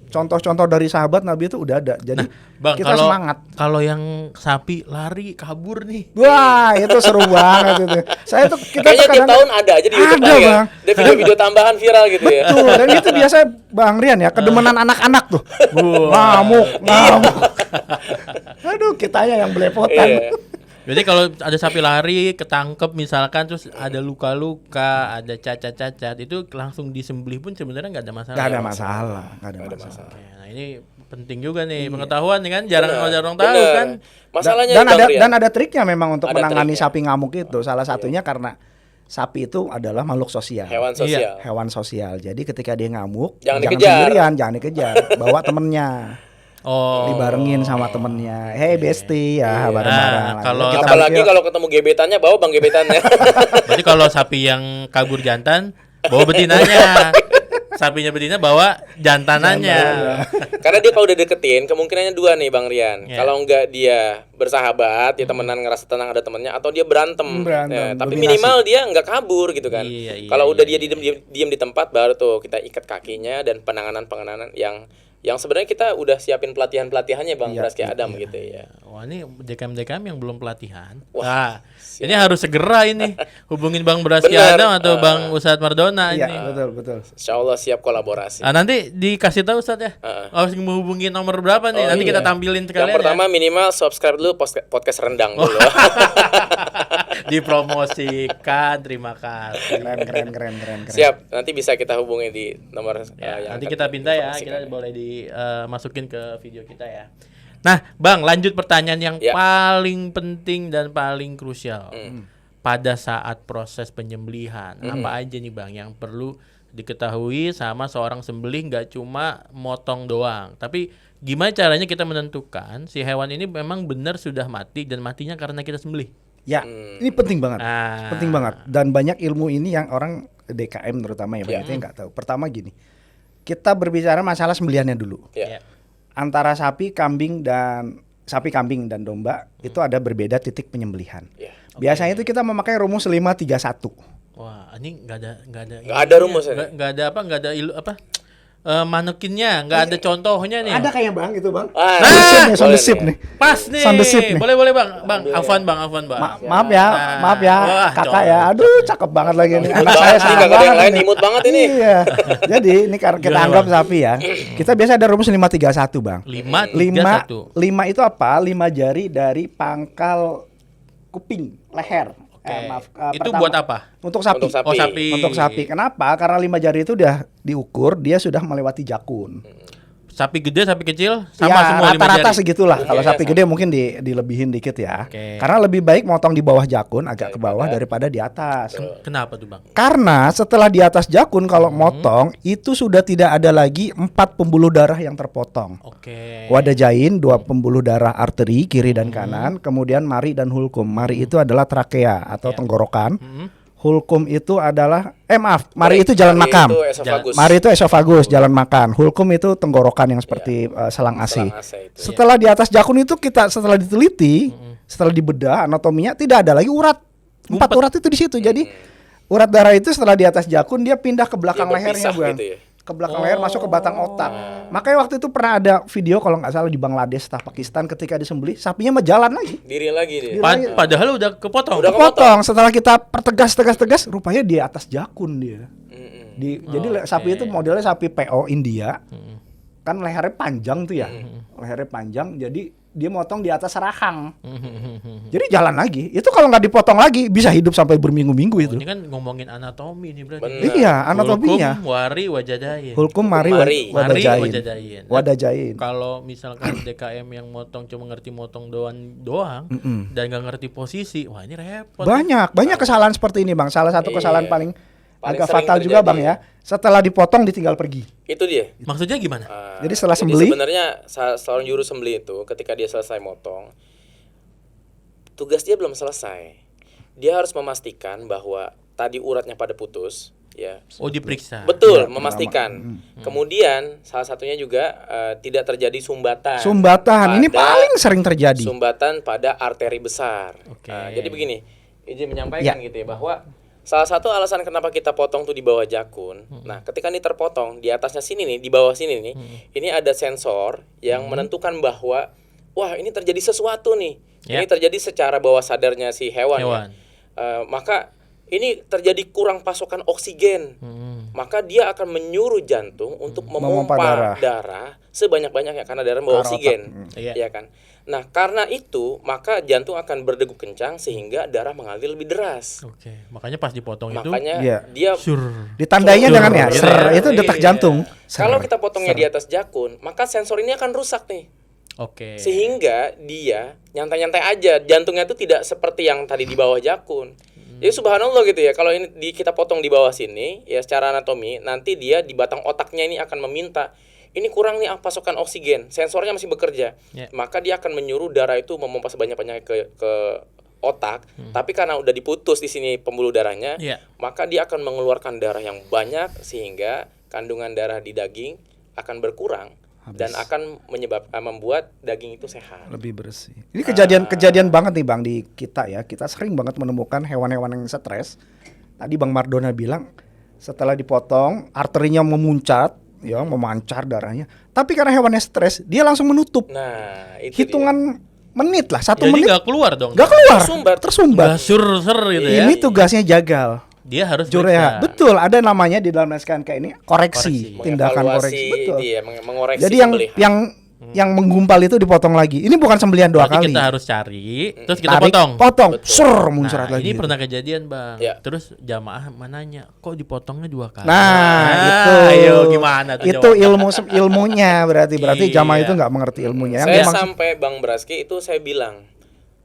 Contoh-contoh dari sahabat Nabi itu udah ada. Jadi Bang, kita kalau semangat. kalau yang sapi lari kabur nih. Wah, itu seru banget itu. Saya tuh kita Kayaknya tuh tiap tahun ada aja di YouTube Ada, kan, ya. Bang. Ada video-video tambahan viral gitu ya. Betul, dan itu biasa Bang Rian ya, kedemenan anak-anak tuh. Ngamuk. Aduh, kitanya yang belepotan. Iya. Jadi kalau ada sapi lari ketangkep misalkan terus ada luka-luka, ada cacat-cacat itu langsung disembelih pun sebenarnya nggak ada masalah. Nggak ada masalah, nggak ada masalah. Oke, nah ini penting juga nih pengetahuan nih kan jarang orang tahu Bener. kan. Masalahnya Dan Bang ada Rian, dan ada triknya memang untuk Ada menangani triknya. sapi ngamuk itu. Salah satunya karena sapi itu adalah makhluk sosial. hewan sosial. Hewan sosial. Jadi ketika dia ngamuk, Jangan dikejar. sendirian, jangan dikejar, bawa temennya. Oh. Dibarengin sama temennya. Hey bestie ya, bareng-bareng. Nah, kalau- Kita Apalagi balik yuk. kalau ketemu gebetannya, bawa bang gebetannya. Berarti kalau sapi yang kabur jantan bawa betinanya. Sapinya betina bawa jantanannya. Karena dia kalau udah deketin, kemungkinannya dua nih Bang Rian. Ya. Kalau enggak dia bersahabat, ya temenan ngerasa tenang ada temennya, atau dia berantem. Berantem, Tapi dominasi. minimal dia nggak kabur gitu kan. Iya, Kalau iya, udah iya, dia diem di tempat, baru tuh kita ikat kakinya dan penanganan yang sebenarnya kita udah siapin pelatihannya Bang Braski Adam gitu ya. Wah ini DKM yang belum pelatihan. Wah, Nah, ini harus segera ini hubungin Bang Braski Bener. Adam atau Bang Ustadz Mardona Iya, ini. betul. Insya Allah siap kolaborasi. Nah, nanti dikasih tahu Ustadz ya. Harus menghubungi nomor berapa nih? Nanti kita tampilin sekalian. Yang pertama minimal subscribe dulu podcast rendang dulu. Dipromosikan, terima kasih. Keren. Siap, nanti bisa kita hubungi di nomor Ya, yang nanti akan kita pindah ya, diinformasikan. kita boleh dimasukin ke video kita ya. Nah, Bang, lanjut pertanyaan yang Ya. paling penting dan paling krusial. Pada saat proses penyembelihan, apa aja nih Bang yang perlu diketahui sama seorang sembelih, nggak cuma motong doang, tapi gimana caranya kita menentukan si hewan ini memang benar sudah mati dan matinya karena kita sembelih. Ya, ini penting banget. Ah. Penting banget. Dan banyak ilmu ini yang orang DKM terutama ya, banyak yang nggak tahu. Pertama gini, kita berbicara masalah sembelihannya dulu. Ya. Antara sapi, kambing dan domba itu ada berbeda titik penyembelihan. Ya. Biasanya itu kita memakai rumus 5-3-1. Wah, ini nggak ada Nggak ada rumusnya. nggak ada manekinnya, nggak ada contohnya nih. Ada kayak Bang itu, Bang. Ah, Sound the boleh ship nih. nih. Pas nih. Sound the ship nih. Boleh Bang. Afwan Bang. Maaf ya, Wah, kakak ya. Aduh, cakep banget lagi nih. Anak Imut saya banget nih, senang kagak ada yang banget lain, nih. imut banget ini. Iya. Jadi ini karena kita Gimana, anggap Bang? sapi ya. Kita biasa ada rumus 5-3-1, Bang. 5-3-1. 5 itu apa? 5 jari dari pangkal kuping, leher. Itu buat apa? Untuk sapi. Untuk sapi. Oh, sapi. Untuk sapi. Kenapa? Karena 5 jari itu udah diukur, dia sudah melewati jakun. Sapi gede, sapi kecil sama Ya, semua 5 rata-rata jari. segitulah. Kalau Iya, sapi gede mungkin dilebihin dikit ya. Oke. Karena lebih baik motong di bawah jakun, agak ke bawah daripada di atas. Kenapa tuh Bang? Karena setelah di atas jakun kalau motong itu sudah tidak ada lagi 4 pembuluh darah yang terpotong. Oke. Wadah jain, 2 pembuluh darah arteri kiri dan kanan, kemudian mari dan hulkum. Mari itu adalah trakea atau tenggorokan. Hulkum itu adalah mari itu jalan makam. Itu esofagus. Mari itu esofagus, jalan makan. Hulkum itu tenggorokan yang seperti selang ASI. Selang AC itu. Setelah di atas jakun itu kita setelah diteliti, setelah dibedah anatominya tidak ada lagi urat. 4 urat itu di situ. Jadi urat darah itu setelah di atas jakun dia pindah ke belakang Dia lehernya, berpisah Bang. gitu ya? Ke belakang leher masuk ke batang otak. Makanya waktu itu pernah ada video kalau nggak salah di Bangladesh atau Pakistan ketika disembelih sapinya mah jalan lagi. Diri lagi dia. Padahal udah kepotong. Udah Kepotong setelah kita pertegas rupanya di atas jakun dia. Jadi sapi itu modelnya sapi PO India. Kan lehernya panjang tuh ya. Lehernya panjang jadi dia motong di atas rahang. Jadi jalan lagi. Itu kalau nggak dipotong lagi bisa hidup sampai berminggu-minggu itu. Ini kan ngomongin anatomi nih berarti. Bener. Iya, anatominya. Hulkum, wari, wajadain. Hulkum mari Mari. wadajain. Wajadain. Wadajain. Kalau misalkan DKM yang motong cuma ngerti motong doang dan nggak ngerti posisi, wah ini repot. Banyak kesalahan seperti ini, Bang. Salah satu kesalahan Iya. paling agak sering fatal juga, terjadi. Bang ya. Setelah dipotong ditinggal pergi. Itu dia. Maksudnya gimana? Jadi setelah sembelih- sebenarnya seorang juru sembelih itu ketika dia selesai motong, tugas dia belum selesai. Dia harus memastikan bahwa tadi uratnya pada putus, ya. Oh diperiksa. Betul, memastikan. Kemudian salah satunya juga tidak terjadi sumbatan. Sumbatan ini pada- paling sering terjadi. Sumbatan pada arteri besar. Oke. Jadi begini, izin menyampaikan Ya. gitu ya bahwa salah satu alasan kenapa kita potong tuh di bawah jakun. Nah, ketika ini terpotong di atasnya sini nih, di bawah sini nih, ini ada sensor yang menentukan bahwa wah, ini terjadi sesuatu nih. Ya. Ini terjadi secara bawah sadarnya si hewan. Hewan. Ya. Maka ini terjadi kurang pasokan oksigen. Maka dia akan menyuruh jantung untuk Memompa memompa darah sebanyak-banyaknya karena darah bawa Arah oksigen. Iya. Ya kan? Nah, karena itu maka jantung akan berdegup kencang sehingga darah mengalir lebih deras. Oke, makanya pas dipotong Makanya Iya. dia sur. Ditandainya Sur, dengan ya, gitu ser, ya. itu detak Iya. jantung. Ser. kalau kita potongnya di atas jakun, maka sensor ini akan rusak nih. Oke. Sehingga dia nyantai-nyantai aja, jantungnya itu tidak seperti yang tadi di bawah jakun. Jadi subhanallah gitu ya, kalau ini kita potong di bawah sini ya secara anatomi, nanti dia di batang otaknya ini akan meminta ini kurang nih pasokan oksigen, sensornya masih bekerja. Ya. Maka dia akan menyuruh darah itu memompa sebanyak-banyaknya ke otak, tapi karena udah diputus di sini pembuluh darahnya, Ya. maka dia akan mengeluarkan darah yang banyak sehingga kandungan darah di daging akan berkurang dan akan membuat daging itu sehat. Lebih bersih. Ini kejadian banget nih Bang di kita ya. Kita sering banget menemukan hewan-hewan yang stres. Tadi Bang Mardona bilang setelah dipotong arterinya memuncat, ya memancar darahnya. Tapi karena hewannya stres, dia langsung menutup. Nah, itu Hitungan menit lah, 1 Jadi menit nggak keluar dong. nggak keluar, Tersumbat. tersumbat. Nggak sur-ser gitu ya. Ini tugasnya jagal. Dia harus Jureha, periksa. betul. Ada namanya di dalam SKNK ini koreksi, Koreksi. tindakan mengevaluasi, koreksi, betul. dia mengoreksi Jadi sembelihan. yang menggumpal itu dipotong lagi. Ini bukan sembelihan 2 Berarti kali. kita harus cari, terus kita Tarik, potong. ser muncrat Nah, lagi. ini gitu. pernah kejadian bang. Ya. Terus jamaah mananya, kok dipotongnya 2 kali? Nah, itu. Ayo gimana tuh? Itu jawabannya? ilmunya berarti jamaah Iya. itu nggak mengerti ilmunya. Yang Saya dia maksud- sampai Bang Braski itu saya bilang,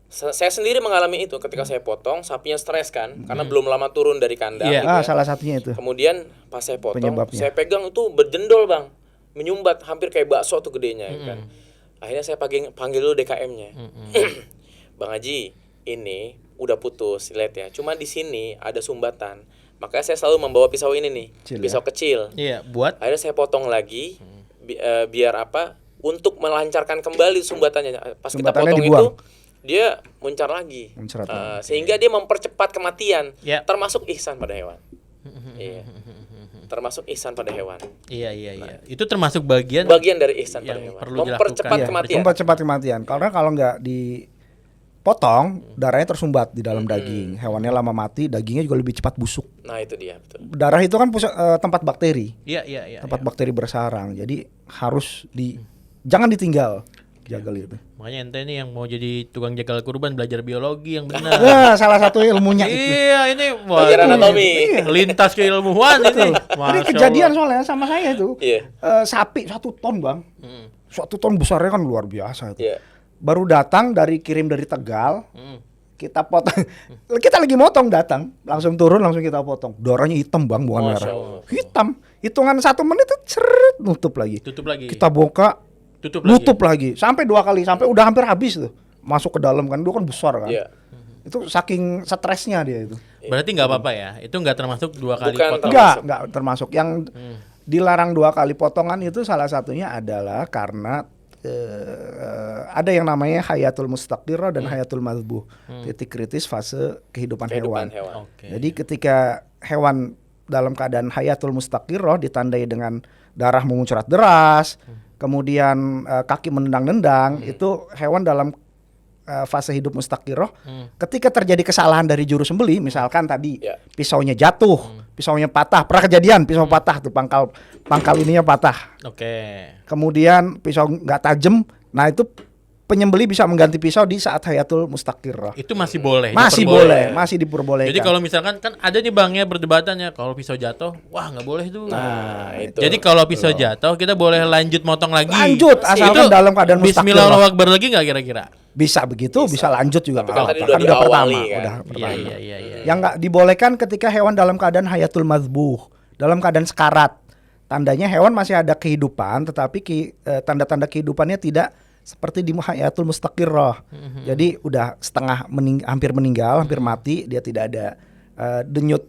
saya sendiri mengalami itu ketika saya potong, sapinya stres kan, karena belum lama turun dari kandang. Iya. gitu ya. salah satunya itu. Kemudian pas saya potong, Penyebabnya. saya pegang itu berjendol Bang, menyumbat hampir kayak bakso tuh gedenya kan. Akhirnya saya panggil dulu DKM-nya. Bang Haji, ini udah putus, lihat ya. Cuma di sini ada sumbatan. Makanya saya selalu membawa pisau ini nih, Kecil pisau kecil. Iya, buat Akhirnya saya potong lagi, biar apa? Untuk melancarkan kembali sumbatannya. Pas kita Sumbatannya potong dibuang. itu, dia muncar lagi. Muncrat lagi. Sehingga dia mempercepat kematian, Ya. termasuk ihsan pada hewan. Iya. Termasuk ihsan pada hewan. iya. Itu termasuk bagian Bagian dari ihsan pada yang hewan. perlu Mempercepat dilakukan. kematian. Cepat kematian. Karena kalau nggak dipotong, darahnya tersumbat di dalam daging. Hewannya lama mati, dagingnya juga lebih cepat busuk. Nah, itu dia, betul. Darah itu kan tempat bakteri, Iya. tempat bakteri bersarang. Jadi harus jangan ditinggal jagal itu. Makanya ente nih yang mau jadi tukang jagal kurban belajar biologi yang benar. Nah, salah satu ilmunya itu. Iya, ini Belajar anatomi. lintas keilmuan ini. Ini Masya kejadian Allah. soalnya sama saya itu. Iya. Sapi 1 ton Bang. 1 ton besarnya kan luar biasa itu. Iya. Baru datang kirim dari Tegal. Kita potong. Kita lagi motong datang, langsung turun langsung kita potong. Darahnya hitam Bang, bukan Masya merah. Allah. Hitam. Hitungan 1 menit itu ceret, nutup lagi. Tutup lagi. Kita buka, tutup nutup lagi. Sampai 2 kali, sampai udah hampir habis tuh. Masuk ke dalam kan, dia kan besar kan. Iya. Itu saking stresnya dia itu. Berarti nggak apa-apa ya? Itu nggak termasuk 2 kali Bukan potong. Enggak termasuk. Yang dilarang 2 kali potongan itu salah satunya adalah karena ada yang namanya hayatul mustaqirah dan hayatul madbuh. Titik kritis fase kehidupan hewan. Oke. Jadi ketika hewan dalam keadaan hayatul mustaqirah ditandai dengan darah menguncrat deras, kemudian kaki menendang-nendang, itu hewan dalam fase hidup mustaqirah. Ketika terjadi kesalahan dari juru sembelih, misalkan tadi Ya. pisaunya jatuh, pisaunya patah, pernah kejadian pisau patah tuh pangkal ininya patah. Oke. Kemudian pisau nggak tajam, nah itu penyembeli bisa mengganti pisau di saat hayatul mustaqirrah. Itu masih boleh. Masih boleh, masih diperbolehkan. Jadi kalau misalkan kan ada nih Bang ya berdebatannya kalau pisau jatuh, wah nggak boleh tuh. Nah, itu. Jadi kalau pisau jatuh kita boleh lanjut motong lagi. Lanjut, asalkan Itu dalam keadaan mustaqirrah. Bismillah Allahu Akbar lagi nggak kira-kira? Bisa begitu, bisa lanjut juga Tapi nggak kan tadi apa-apa. udah Kan udah pertama, diawali kan. udah Iya pertama. iya. Yang nggak dibolehkan ketika hewan dalam keadaan hayatul madbuh, dalam keadaan sekarat. Tandanya hewan masih ada kehidupan, tetapi tanda-tanda kehidupannya tidak seperti di hayatul mustaqirrah. Jadi udah hampir meninggal, hampir mati, dia tidak ada denyut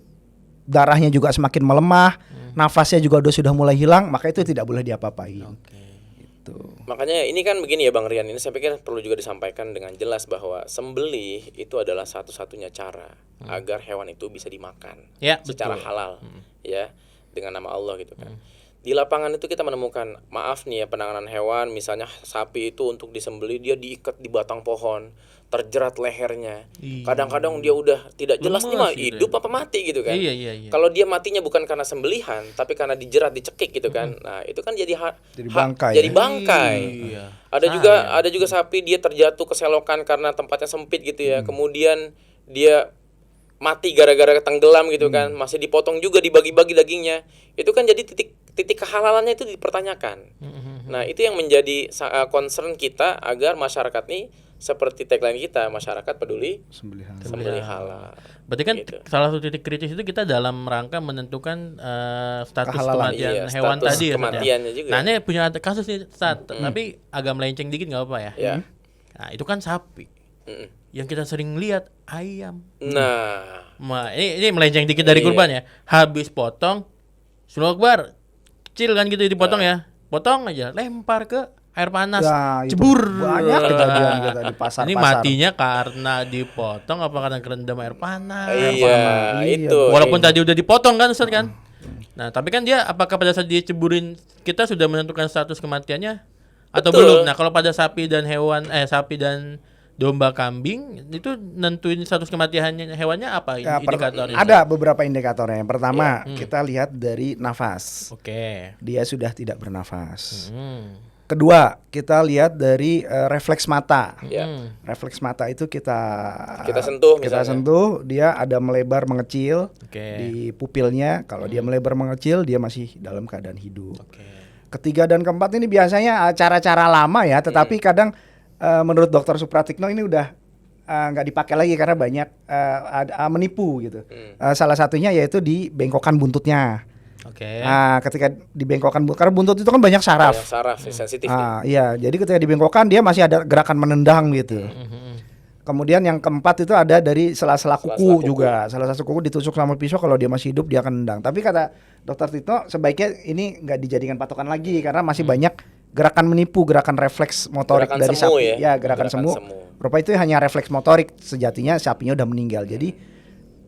darahnya juga semakin melemah, nafasnya juga sudah mulai hilang, maka itu tidak boleh diapa-apain. Gitu. Makanya ini kan begini ya Bang Rian, ini saya pikir perlu juga disampaikan dengan jelas bahwa sembelih itu adalah satu-satunya cara agar hewan itu bisa dimakan Ya, secara betul. halal, ya, dengan nama Allah gitu kan. Di lapangan itu kita menemukan, maaf nih ya, penanganan hewan, misalnya sapi itu untuk disembelih dia diikat di batang pohon, terjerat lehernya. Kadang-kadang dia udah tidak jelas nih mah hidup apa mati gitu kan. Iya. Kalau dia matinya bukan karena sembelihan, tapi karena dijerat, dicekik gitu kan. Nah, itu kan jadi bangkai, jadi ya? bangkai. Iya. Ada juga sapi dia terjatuh ke selokan karena tempatnya sempit gitu ya. Kemudian dia mati gara-gara tenggelam gitu kan. Masih dipotong juga, dibagi-bagi dagingnya. Itu kan jadi titik kehalalannya itu dipertanyakan. Nah, itu yang menjadi concern kita agar masyarakat nih seperti tagline kita, masyarakat peduli sembelih halal. Berarti kan Gitu. salah satu titik kritis itu kita dalam rangka menentukan status Kehalalan, kematian iya, hewan status tadi ya. Ustaz, kematiannya juga. Nah, ini punya kasus nih Ustaz, tapi agak melenceng dikit nggak apa ya. Ya. Nah, itu kan sapi. Mm-mm. Yang kita sering lihat ayam. Nah, Ini melenceng dikit dari Iya. kurban ya. Habis potong, Allahu Akbar, kecil kan gitu dipotong ya. Potong aja, lempar ke air panas, Ya, itu cebur. banyak kejadian kita di pasar-pasar. Ini matinya karena dipotong apa karena kerendam air panas? iya, itu. Walaupun tadi udah dipotong kan Ustaz kan. Nah, tapi kan dia apakah pada saat dia ceburin kita sudah menentukan status kematiannya atau Betul. belum? Nah, kalau pada sapi dan domba kambing itu nentuin status kematian hewannya apa Ya, indikatornya? ada beberapa indikatornya. Yang pertama, kita lihat dari nafas. Oke. Dia sudah tidak bernafas. Hmm. Kedua, kita lihat dari refleks mata. Ya. Refleks mata itu kita sentuh kita misalnya. sentuh, dia ada melebar mengecil Oke. di pupilnya. Kalau dia melebar mengecil, dia masih dalam keadaan hidup. Oke. Ketiga dan keempat ini biasanya cara-cara lama ya, tetapi kadang menurut Dr. Supratikno ini udah nggak dipakai lagi karena banyak menipu gitu. Salah satunya yaitu di bengkokan buntutnya. Oke. Nah, ketika dibengkokkan karena buntut itu kan banyak saraf. Yang saraf sensitif nih. Iya, jadi ketika dibengkokkan dia masih ada gerakan menendang gitu. Kemudian yang keempat itu ada dari sela-sela kuku juga. Sela-sela kuku ditusuk sama pisau, kalau dia masih hidup dia akan nendang. Tapi kata Dr. Tito sebaiknya ini nggak dijadikan patokan lagi karena masih banyak gerakan menipu, gerakan refleks motorik Gerakan dari semu sapi. ya? Gerakan Gerakan semu. semu. Rupa itu hanya refleks motorik, sejatinya sapinya udah meninggal. Jadi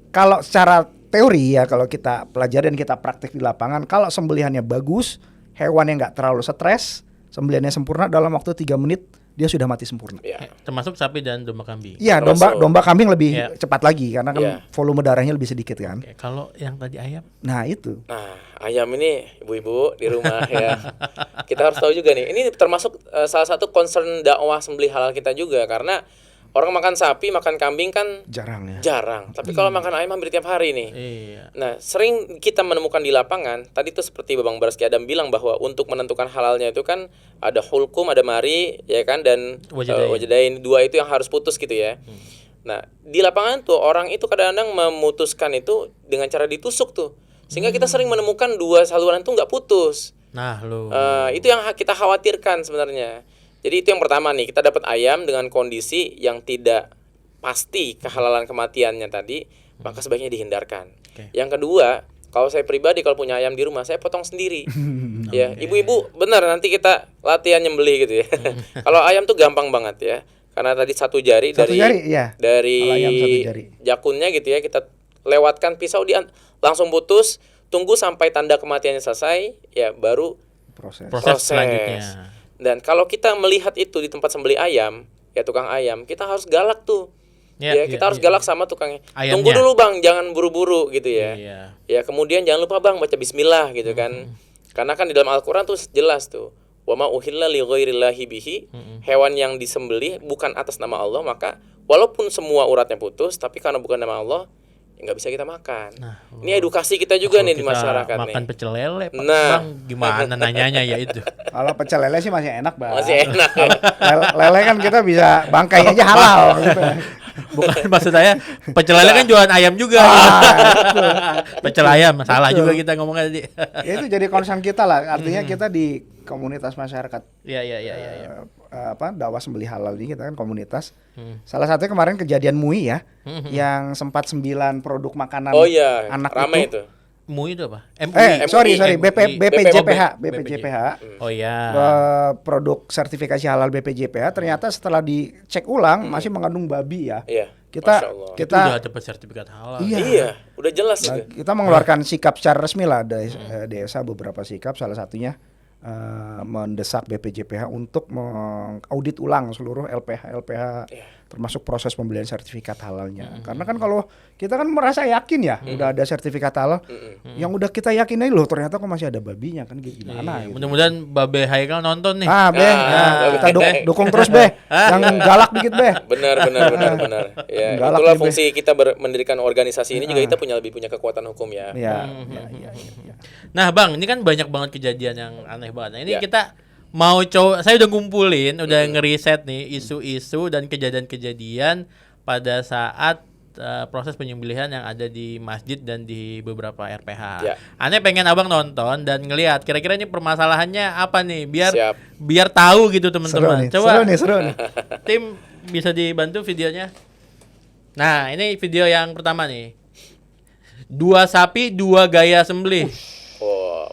kalau secara teori ya, kalau kita pelajari dan kita praktik di lapangan, kalau sembelihannya bagus, hewan yang nggak terlalu stres, sembelihannya sempurna, dalam waktu 3 menit dia sudah mati sempurna. Ya. Termasuk sapi dan domba kambing. Iya, Termasuk. domba kambing lebih Iya. cepat lagi karena kan Iya. volume darahnya lebih sedikit kan. Oke, kalau yang tadi ayam? Nah, itu. Nah, ayam ini ibu-ibu di rumah ya. Kita harus tahu juga nih. Ini termasuk salah satu concern dakwah sembelih halal kita juga karena orang makan sapi, makan kambing kan Jarang ya. jarang. Tapi kalau makan ayam hampir tiap hari nih. Iya. Nah, sering kita menemukan di lapangan, tadi tuh seperti Bang Baraski Adam bilang bahwa untuk menentukan halalnya itu kan ada hulkum, ada mari, ya kan, dan Wajadain. wajadain, dua itu yang harus putus gitu ya. Nah, di lapangan tuh orang itu kadang-kadang memutuskan itu dengan cara ditusuk tuh. Sehingga kita sering menemukan dua saluran tuh nggak putus. Nah, lo. Itu yang kita khawatirkan sebenarnya. Jadi itu yang pertama nih, kita dapat ayam dengan kondisi yang tidak pasti kehalalan kematiannya tadi, maka sebaiknya dihindarkan. Oke. Yang kedua, kalau saya pribadi kalau punya ayam di rumah, saya potong sendiri. Ya, ibu-ibu benar nanti kita latihan nyembelih gitu ya. Kalau ayam tuh gampang banget ya. Karena tadi satu jari Satu dari jari, iya. dari Kalau ayam satu jari. jakunnya gitu ya, kita lewatkan pisau langsung putus, tunggu sampai tanda kematiannya selesai, ya baru Proses. Proses selanjutnya. Dan kalau kita melihat itu di tempat sembelih ayam, ya tukang ayam, kita harus galak tuh. Ya, kita harus galak sama tukangnya. Ayamnya. Tunggu dulu Bang, jangan buru-buru gitu ya. Iya. Ya, kemudian jangan lupa Bang baca bismillah gitu kan. Karena kan di dalam Al-Qur'an tuh jelas tuh, wa ma uhilla li ghairillahi bihi, hewan yang disembelih bukan atas nama Allah, maka walaupun semua uratnya putus, tapi karena bukan nama Allah, ya nggak bisa kita makan. Nah, ini edukasi kita juga Kalau nih di kita masyarakat makan nih. pecel lele, Pak Nah. Bang, gimana nanyanya ya itu? Kalau pecel lele sih masih enak, Bang. Masih enak. Lele kan kita bisa bangkai aja halal gitu. Bukan maksud saya, pecel lele kan jualan ayam juga. Pecel ayam, salah juga kita ngomongnya tadi. Ya itu jadi concern kita lah. Artinya kita di komunitas masyarakat Iya. dakwah sembelih halal ini, kita kan komunitas. Salah satunya kemarin kejadian MUI ya, yang sempat 9 produk makanan Oh iya, anak ramai itu. MUI itu apa? MUI. Sorry, MUI. BPJPH. Oh ya. Produk sertifikasi halal BPJPH ternyata setelah dicek ulang masih mengandung babi ya. Iya. Kita Masya Allah. Itu kita udah dapat sertifikat halal. Iya, udah jelas Nah, itu. kita mengeluarkan sikap secara resmi lah dari desa, beberapa sikap, salah satunya mendesak BPJPH untuk mengaudit ulang seluruh LPH termasuk proses pembelian sertifikat halalnya. Karena kan kalau kita kan merasa yakin ya udah ada sertifikat halal, yang udah kita yakinin loh ternyata kok masih ada babinya kan gimana Iya, gitu. mudah-mudahan Babe Haikal nonton nih. Kita dukung terus yang galak dikit Benar. Ya, Galak itulah nih, fungsi kita mendirikan organisasi ini juga kita lebih punya kekuatan hukum ya. Iya. Nah, Bang, ini kan banyak banget kejadian yang aneh banget. Nah, ini Ya. kita mau coba, saya udah ngumpulin, udah ngeriset nih isu-isu dan kejadian-kejadian pada saat proses penyembelihan yang ada di masjid dan di beberapa RPH. Ya. Aneh pengen Abang nonton dan ngelihat kira-kira ini permasalahannya apa nih, Siap. biar tahu gitu teman-teman. Coba seru nih. tim bisa dibantu videonya. Nah, ini video yang pertama nih. 2 sapi, 2 gaya sembelih. Oh,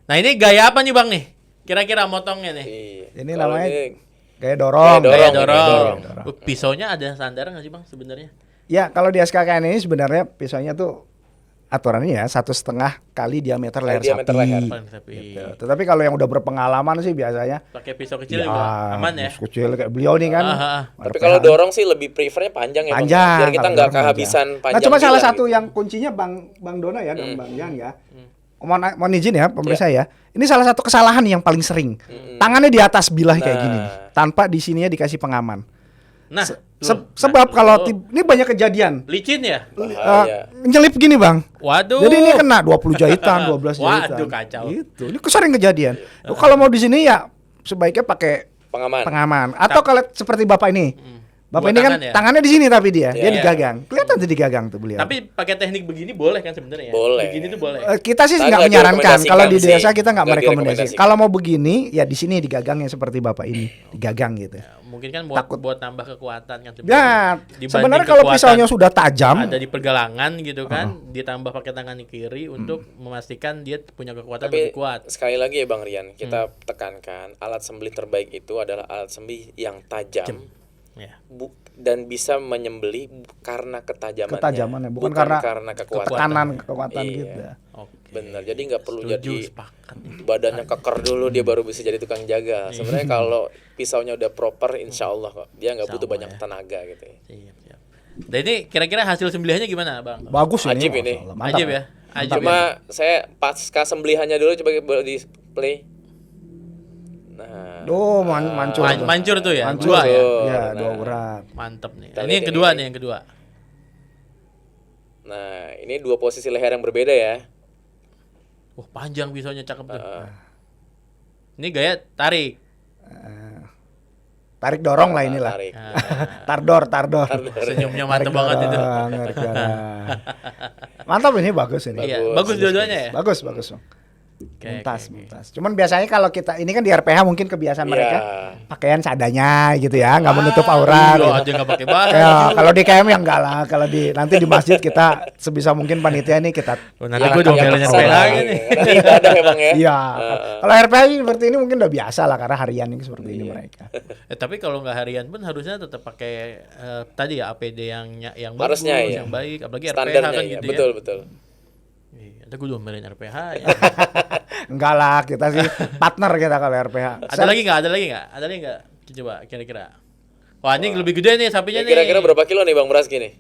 Nah, ini gaya apa nih, Bang nih? Kira-kira motongnya nih. iya. Ini Kalau namanya ini- Kayak dorong. Kayak Gaya dorong. dorong. Pisaunya ada sandar nggak sih, Bang, sebenarnya? Ya, kalau di SKKN ini sebenarnya pisaunya tuh aturannya ya 1,5 kali diameter leher diameter sapi. leher. Tapi Gitu. Tetapi kalau yang udah berpengalaman sih biasanya pakai pisau kecil juga aman ya. kecil kayak beliau nih kan. Tapi kalau dorong sih lebih prefernya panjang ya, Bang. panjang. Biar kita kalau nggak dorong kehabisan panjang. Nah, cuma salah gila satu gitu. yang kuncinya Bang Dona ya dan Bang Jan ya. Mohon izin ya pemirsa ya. Ini salah satu kesalahan yang paling sering. Tangannya di atas bilah kayak gini nih, tanpa di sininya dikasih pengaman. Nah, Sebab kalau ini banyak kejadian licin ya? Bahaya. nyelip gini, Bang. Waduh. Jadi ini kena 20 jahitan, 12 jahitan. Waduh, kacau. Gitu. Ini sering kejadian. Kalau mau di sini ya sebaiknya pakai Pengaman. pengaman atau kalau seperti Bapak ini. Bapak Dua ini kan tangan ya? tangannya di sini tapi dia Iya. digagang. Kelihatan tuh digagang tuh beliau. Tapi pakai teknik begini boleh kan sebenarnya? Boleh. Begini tuh boleh. Kita sih Kita nggak nggak menyarankan. Kalau di direkomendasikan desa sih. kita nggak Nggak merekomendasi. direkomendasikan. Kalau mau begini ya di sini digagang yang seperti Bapak ini, digagang gitu. Mungkin kan buat Takut. buat nambah kekuatan kan Ya, Dibanding sebenarnya kalau kekuatan pisaunya sudah tajam, ada di pergelangan gitu kan, ditambah pakai tangan kiri untuk memastikan dia punya kekuatan Tapi lebih kuat. sekali lagi ya Bang Rian, kita tekankan alat sembelih terbaik itu adalah alat sembelih yang tajam. Ya. Dan bisa menyembelih karena ketajamannya, ketajamannya bukan karena kekuatan. kekuatan Iya. gitu. Oke. Benar, jadi nggak perlu Setuju, jadi sepakat. badannya keker dulu dia baru bisa jadi tukang jaga. Sebenarnya kalau pisaunya udah proper, insya Allah kok dia nggak Insya butuh Allah banyak ya. tenaga gitu. Ya. Siap. Dan ini kira-kira hasil sembelihannya gimana, Bang? Bagus Ajib ini. ini. Masya Allah. Mantap Ajib ya. Ajib Cuma ya. saya pasca sembelihannya dulu coba di play. Nah, Duh, mancur. Mancur tuh ya. Mancur. Dua ya. Ya, Nah. 2 urat. Mantep nih. Kita Ini lihat yang kedua ini. nih, yang kedua. nah ini 2 posisi leher yang berbeda ya. Wah, panjang pisaunya cakep tuh. Ini gaya tarik. Tarik dorong lah inilah. Tarik. Nah, Tardor. senyumnya mantep banget itu. Tarik dorong. Mantap ini, bagus ini. Iya, bagus dua-duanya ya. Bagus. Bang. Oke, Muntas. oke. Cuman biasanya kalau kita ini kan di RPH mungkin kebiasaan Iya. mereka pakaian seadanya gitu ya, nggak menutup aurat. Lu gitu. aja nggak pakai baju. Ya, kalau di KM ya enggak lah. Kalau nanti di masjid kita sebisa mungkin panitia ini kita. Oh, nanti gue dong yang belajar kesana lagi gitu. nih. Karena ibadah memang ya. Iya. Kalau RPH seperti ini mungkin udah biasa lah karena harian ini seperti ini mereka. Tapi kalau nggak harian pun harusnya tetap pakai tadi ya APD yang bagus, Harusnya, iya. yang baik, apalagi RPH Standarnya kan ya. gitu Betul, ya. betul. Ada gue domelin RPH ya. Enggak lah, kita sih partner kita kalau RPH. Ada lagi nggak? Coba kira-kira. Wah, ini lebih gede nih sapinya Ini nih. kira-kira berapa kilo nih Bang Beras gini?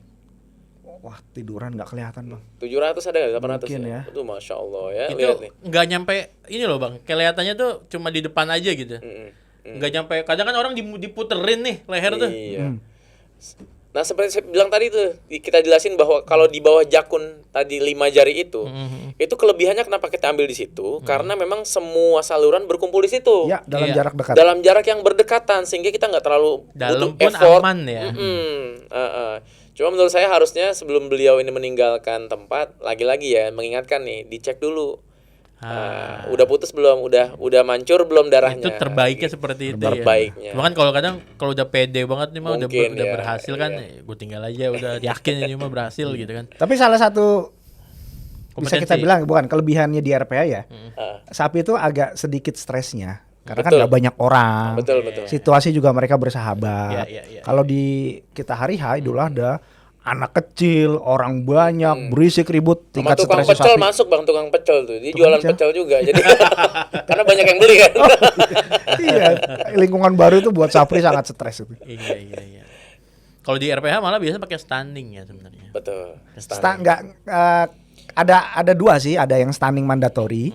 wah tiduran nggak kelihatan bang. 700 ada nggak? 800 Mungkin ya. Itu masya Allah ya. Itu Lihat nih. nggak nyampe ini loh bang, kelihatannya tuh cuma di depan aja gitu. Nggak nyampe, kadang kan orang diputerin nih leher tuh. Iya. Nah seperti saya bilang tadi tuh, kita jelasin bahwa kalau di bawah jakun tadi 5 jari itu kelebihannya kenapa kita ambil di situ? Karena memang semua saluran berkumpul di situ. Ya dalam Iya. jarak dekat. Dalam jarak yang berdekatan, sehingga kita nggak terlalu Dalam butuh pun effort. aman ya. Cuma menurut saya harusnya sebelum beliau ini meninggalkan tempat, lagi-lagi ya mengingatkan nih, dicek dulu. Udah putus belum? Udah mancur belum darahnya? Itu terbaiknya seperti itu Terbaiknya. ya. Cuma kan kalau kadang kalau udah pede banget nih mah udah Mungkin ya, berhasil kan, gue tinggal aja udah yakin ini mah berhasil gitu kan. Tapi salah satu bisa kita Kompetensi. bilang bukan kelebihannya di RPA ya. Sapi itu agak sedikit stresnya karena kan nggak banyak orang. Betul, betul. Situasi juga mereka bersahabat. Iya. Kalau di kita hari H Idul Adha anak kecil, orang banyak, berisik ribut, Sama tingkat tukang stresnya pecel sapi. masuk bang, tukang pecel tuh. Dia Tukang jualan pecel? pecel juga. Jadi karena banyak yang beli kan. Iya, lingkungan baru itu buat Sapri sangat stres itu. Iya. Kalau di RPH malah biasa pakai standing ya sebenarnya. Betul. Nggak ada dua sih, ada yang stunning mandatory.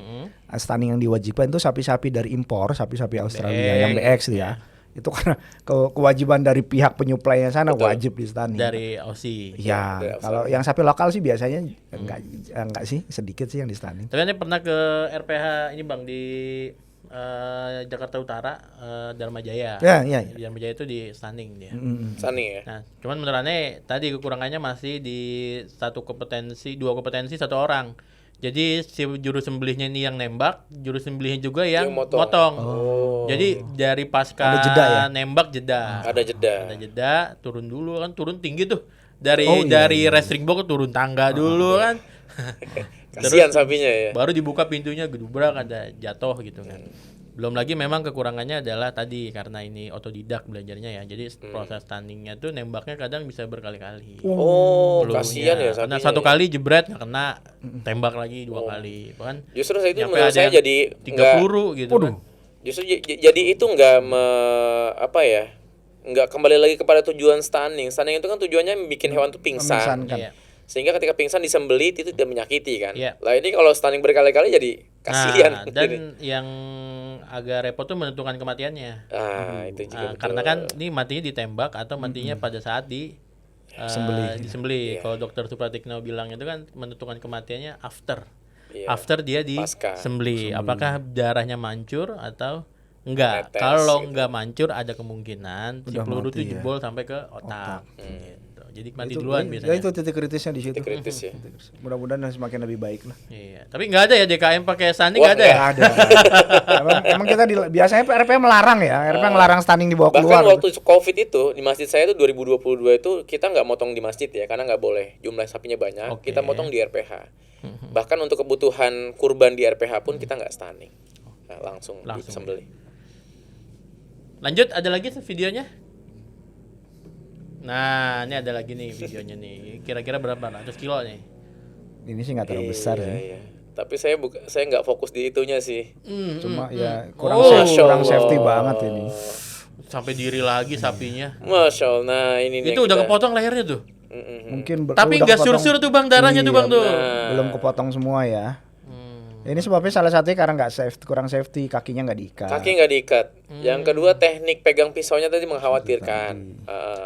Stunning yang diwajibkan itu sapi-sapi dari impor, sapi-sapi Australia yang BX itu ya. Itu karena kewajiban dari pihak penyuplainya sana wajib di stunning. Dari Aussie. Ya, Dari kalau yang sapi lokal sih biasanya enggak sih, sedikit sih yang di stunning. Tapi ini pernah ke RPH ini bang di Jakarta Utara, Dharma Jaya. Ya. Di Dharma Jaya itu di standing dia. Sani ya. Nah, cuman menurut Ane tadi kekurangannya masih di dua kompetensi satu orang. Jadi si juru sembelihnya ini yang nembak, juru sembelihnya juga yang motong. motong. Jadi dari pasca Ada jeda ya? nembak jeda. Ada jeda. Ada jeda, turun dulu kan, turun tinggi tuh. Dari Oh, iya, wrestling box turun tangga dulu kan. Kasihan sapinya ya. Baru dibuka pintunya gedubrak ada jatuh gitu kan. Belum lagi memang kekurangannya adalah tadi karena ini otodidak belajarnya ya. Jadi proses tandingnya tuh nembaknya kadang bisa berkali-kali. Oh, Pelurunya. kasihan ya Karena sapinya. satu ya. kali jebret nggak kena, tembak lagi 2 kali. Bahkan Justru saya itu nyampe menurut ada saya yang jadi 3 nggak. peluru gitu kan. Justru jadi itu nggak nggak kembali lagi kepada tujuan stunning. Stunning itu kan tujuannya bikin hewan tuh pingsan. Memingsankan. Iya. Sehingga ketika pingsan disembelih itu tidak menyakiti kan. Iya. Lah ini kalau stunning berkali-kali jadi kasihan. Nah, dan yang agak repot tuh menentukan kematiannya. Itu juga betul. Karena kan ini matinya ditembak atau matinya pada saat disembelih. Kalau dokter Supratikno bilang itu kan menentukan kematiannya after. Iya. After dia Pasca. disembelih. Apakah darahnya mancur atau enggak? Netes, Kalau gitu. enggak mancur ada kemungkinan si Udah peluru mati itu ya. jebol sampai ke otak. Gitu. Jadi mati Itu, duluan ya biasanya. itu titik kritisnya di situ. Titik kritis ya. Mudah-mudahan semakin lebih baik lah. Iya. Tapi enggak ada ya DKM pakai standing Wah, enggak ada ya? Nggak ada. emang kita biasanya RPA melarang ya. RPA melarang stunning dibawa Bahkan keluar. waktu COVID itu di masjid saya itu 2022 itu kita nggak motong di masjid ya karena nggak boleh jumlah sapinya banyak. Oke. Kita motong di RPH. Bahkan untuk kebutuhan kurban di RPH pun kita nggak stunning. Nah, langsung disembelih. Lanjut, ada lagi videonya? Nah, ini ada lagi nih videonya nih. Kira-kira berapa ratus kilo nih? Ini sih nggak terlalu besar ya. Iya. Tapi saya nggak fokus di itunya sih. Cuma ya Oh, kurang Masya safety Allah. banget ini. Sampai diri lagi sapinya. Masya Allah. Nah ini nih Itu udah kita- kepotong lehernya tuh. Mungkin Tapi udah nggak kepotong. sur-sur tuh bang, darahnya tuh Iya, bang tuh. belum kepotong semua ya. Ini sebabnya salah satunya karena kurang safety, kakinya nggak diikat. Kaki nggak diikat. Yang kedua teknik pegang pisaunya tadi mengkhawatirkan.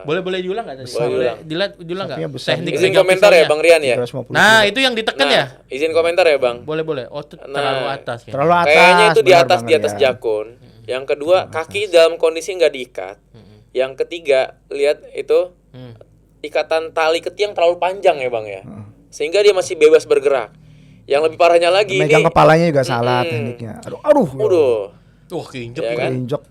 Boleh diulang nggak tadi? Boleh diulang. Diulang nggak? Sapinya besar Teknik juga. Izin pegang komentar ya pisaunya. Bang Rian ya. 350 Nah, kilo. itu yang ditekan ya? Izin komentar ya Bang. Boleh. Oh, itu Nah, terlalu atas ya. Terlalu atas. Kayaknya itu di benar atas banget ya. jakun. Yang kedua kaki dalam kondisi nggak diikat. Yang ketiga lihat itu ikatan tali ketiak terlalu panjang ya Bang ya. Sehingga dia masih bebas bergerak. Yang lebih parahnya lagi Megang ini. kepalanya juga salah tekniknya. Aduh. Waduh. Wah, keinjek Ya tuh. kan? Injok.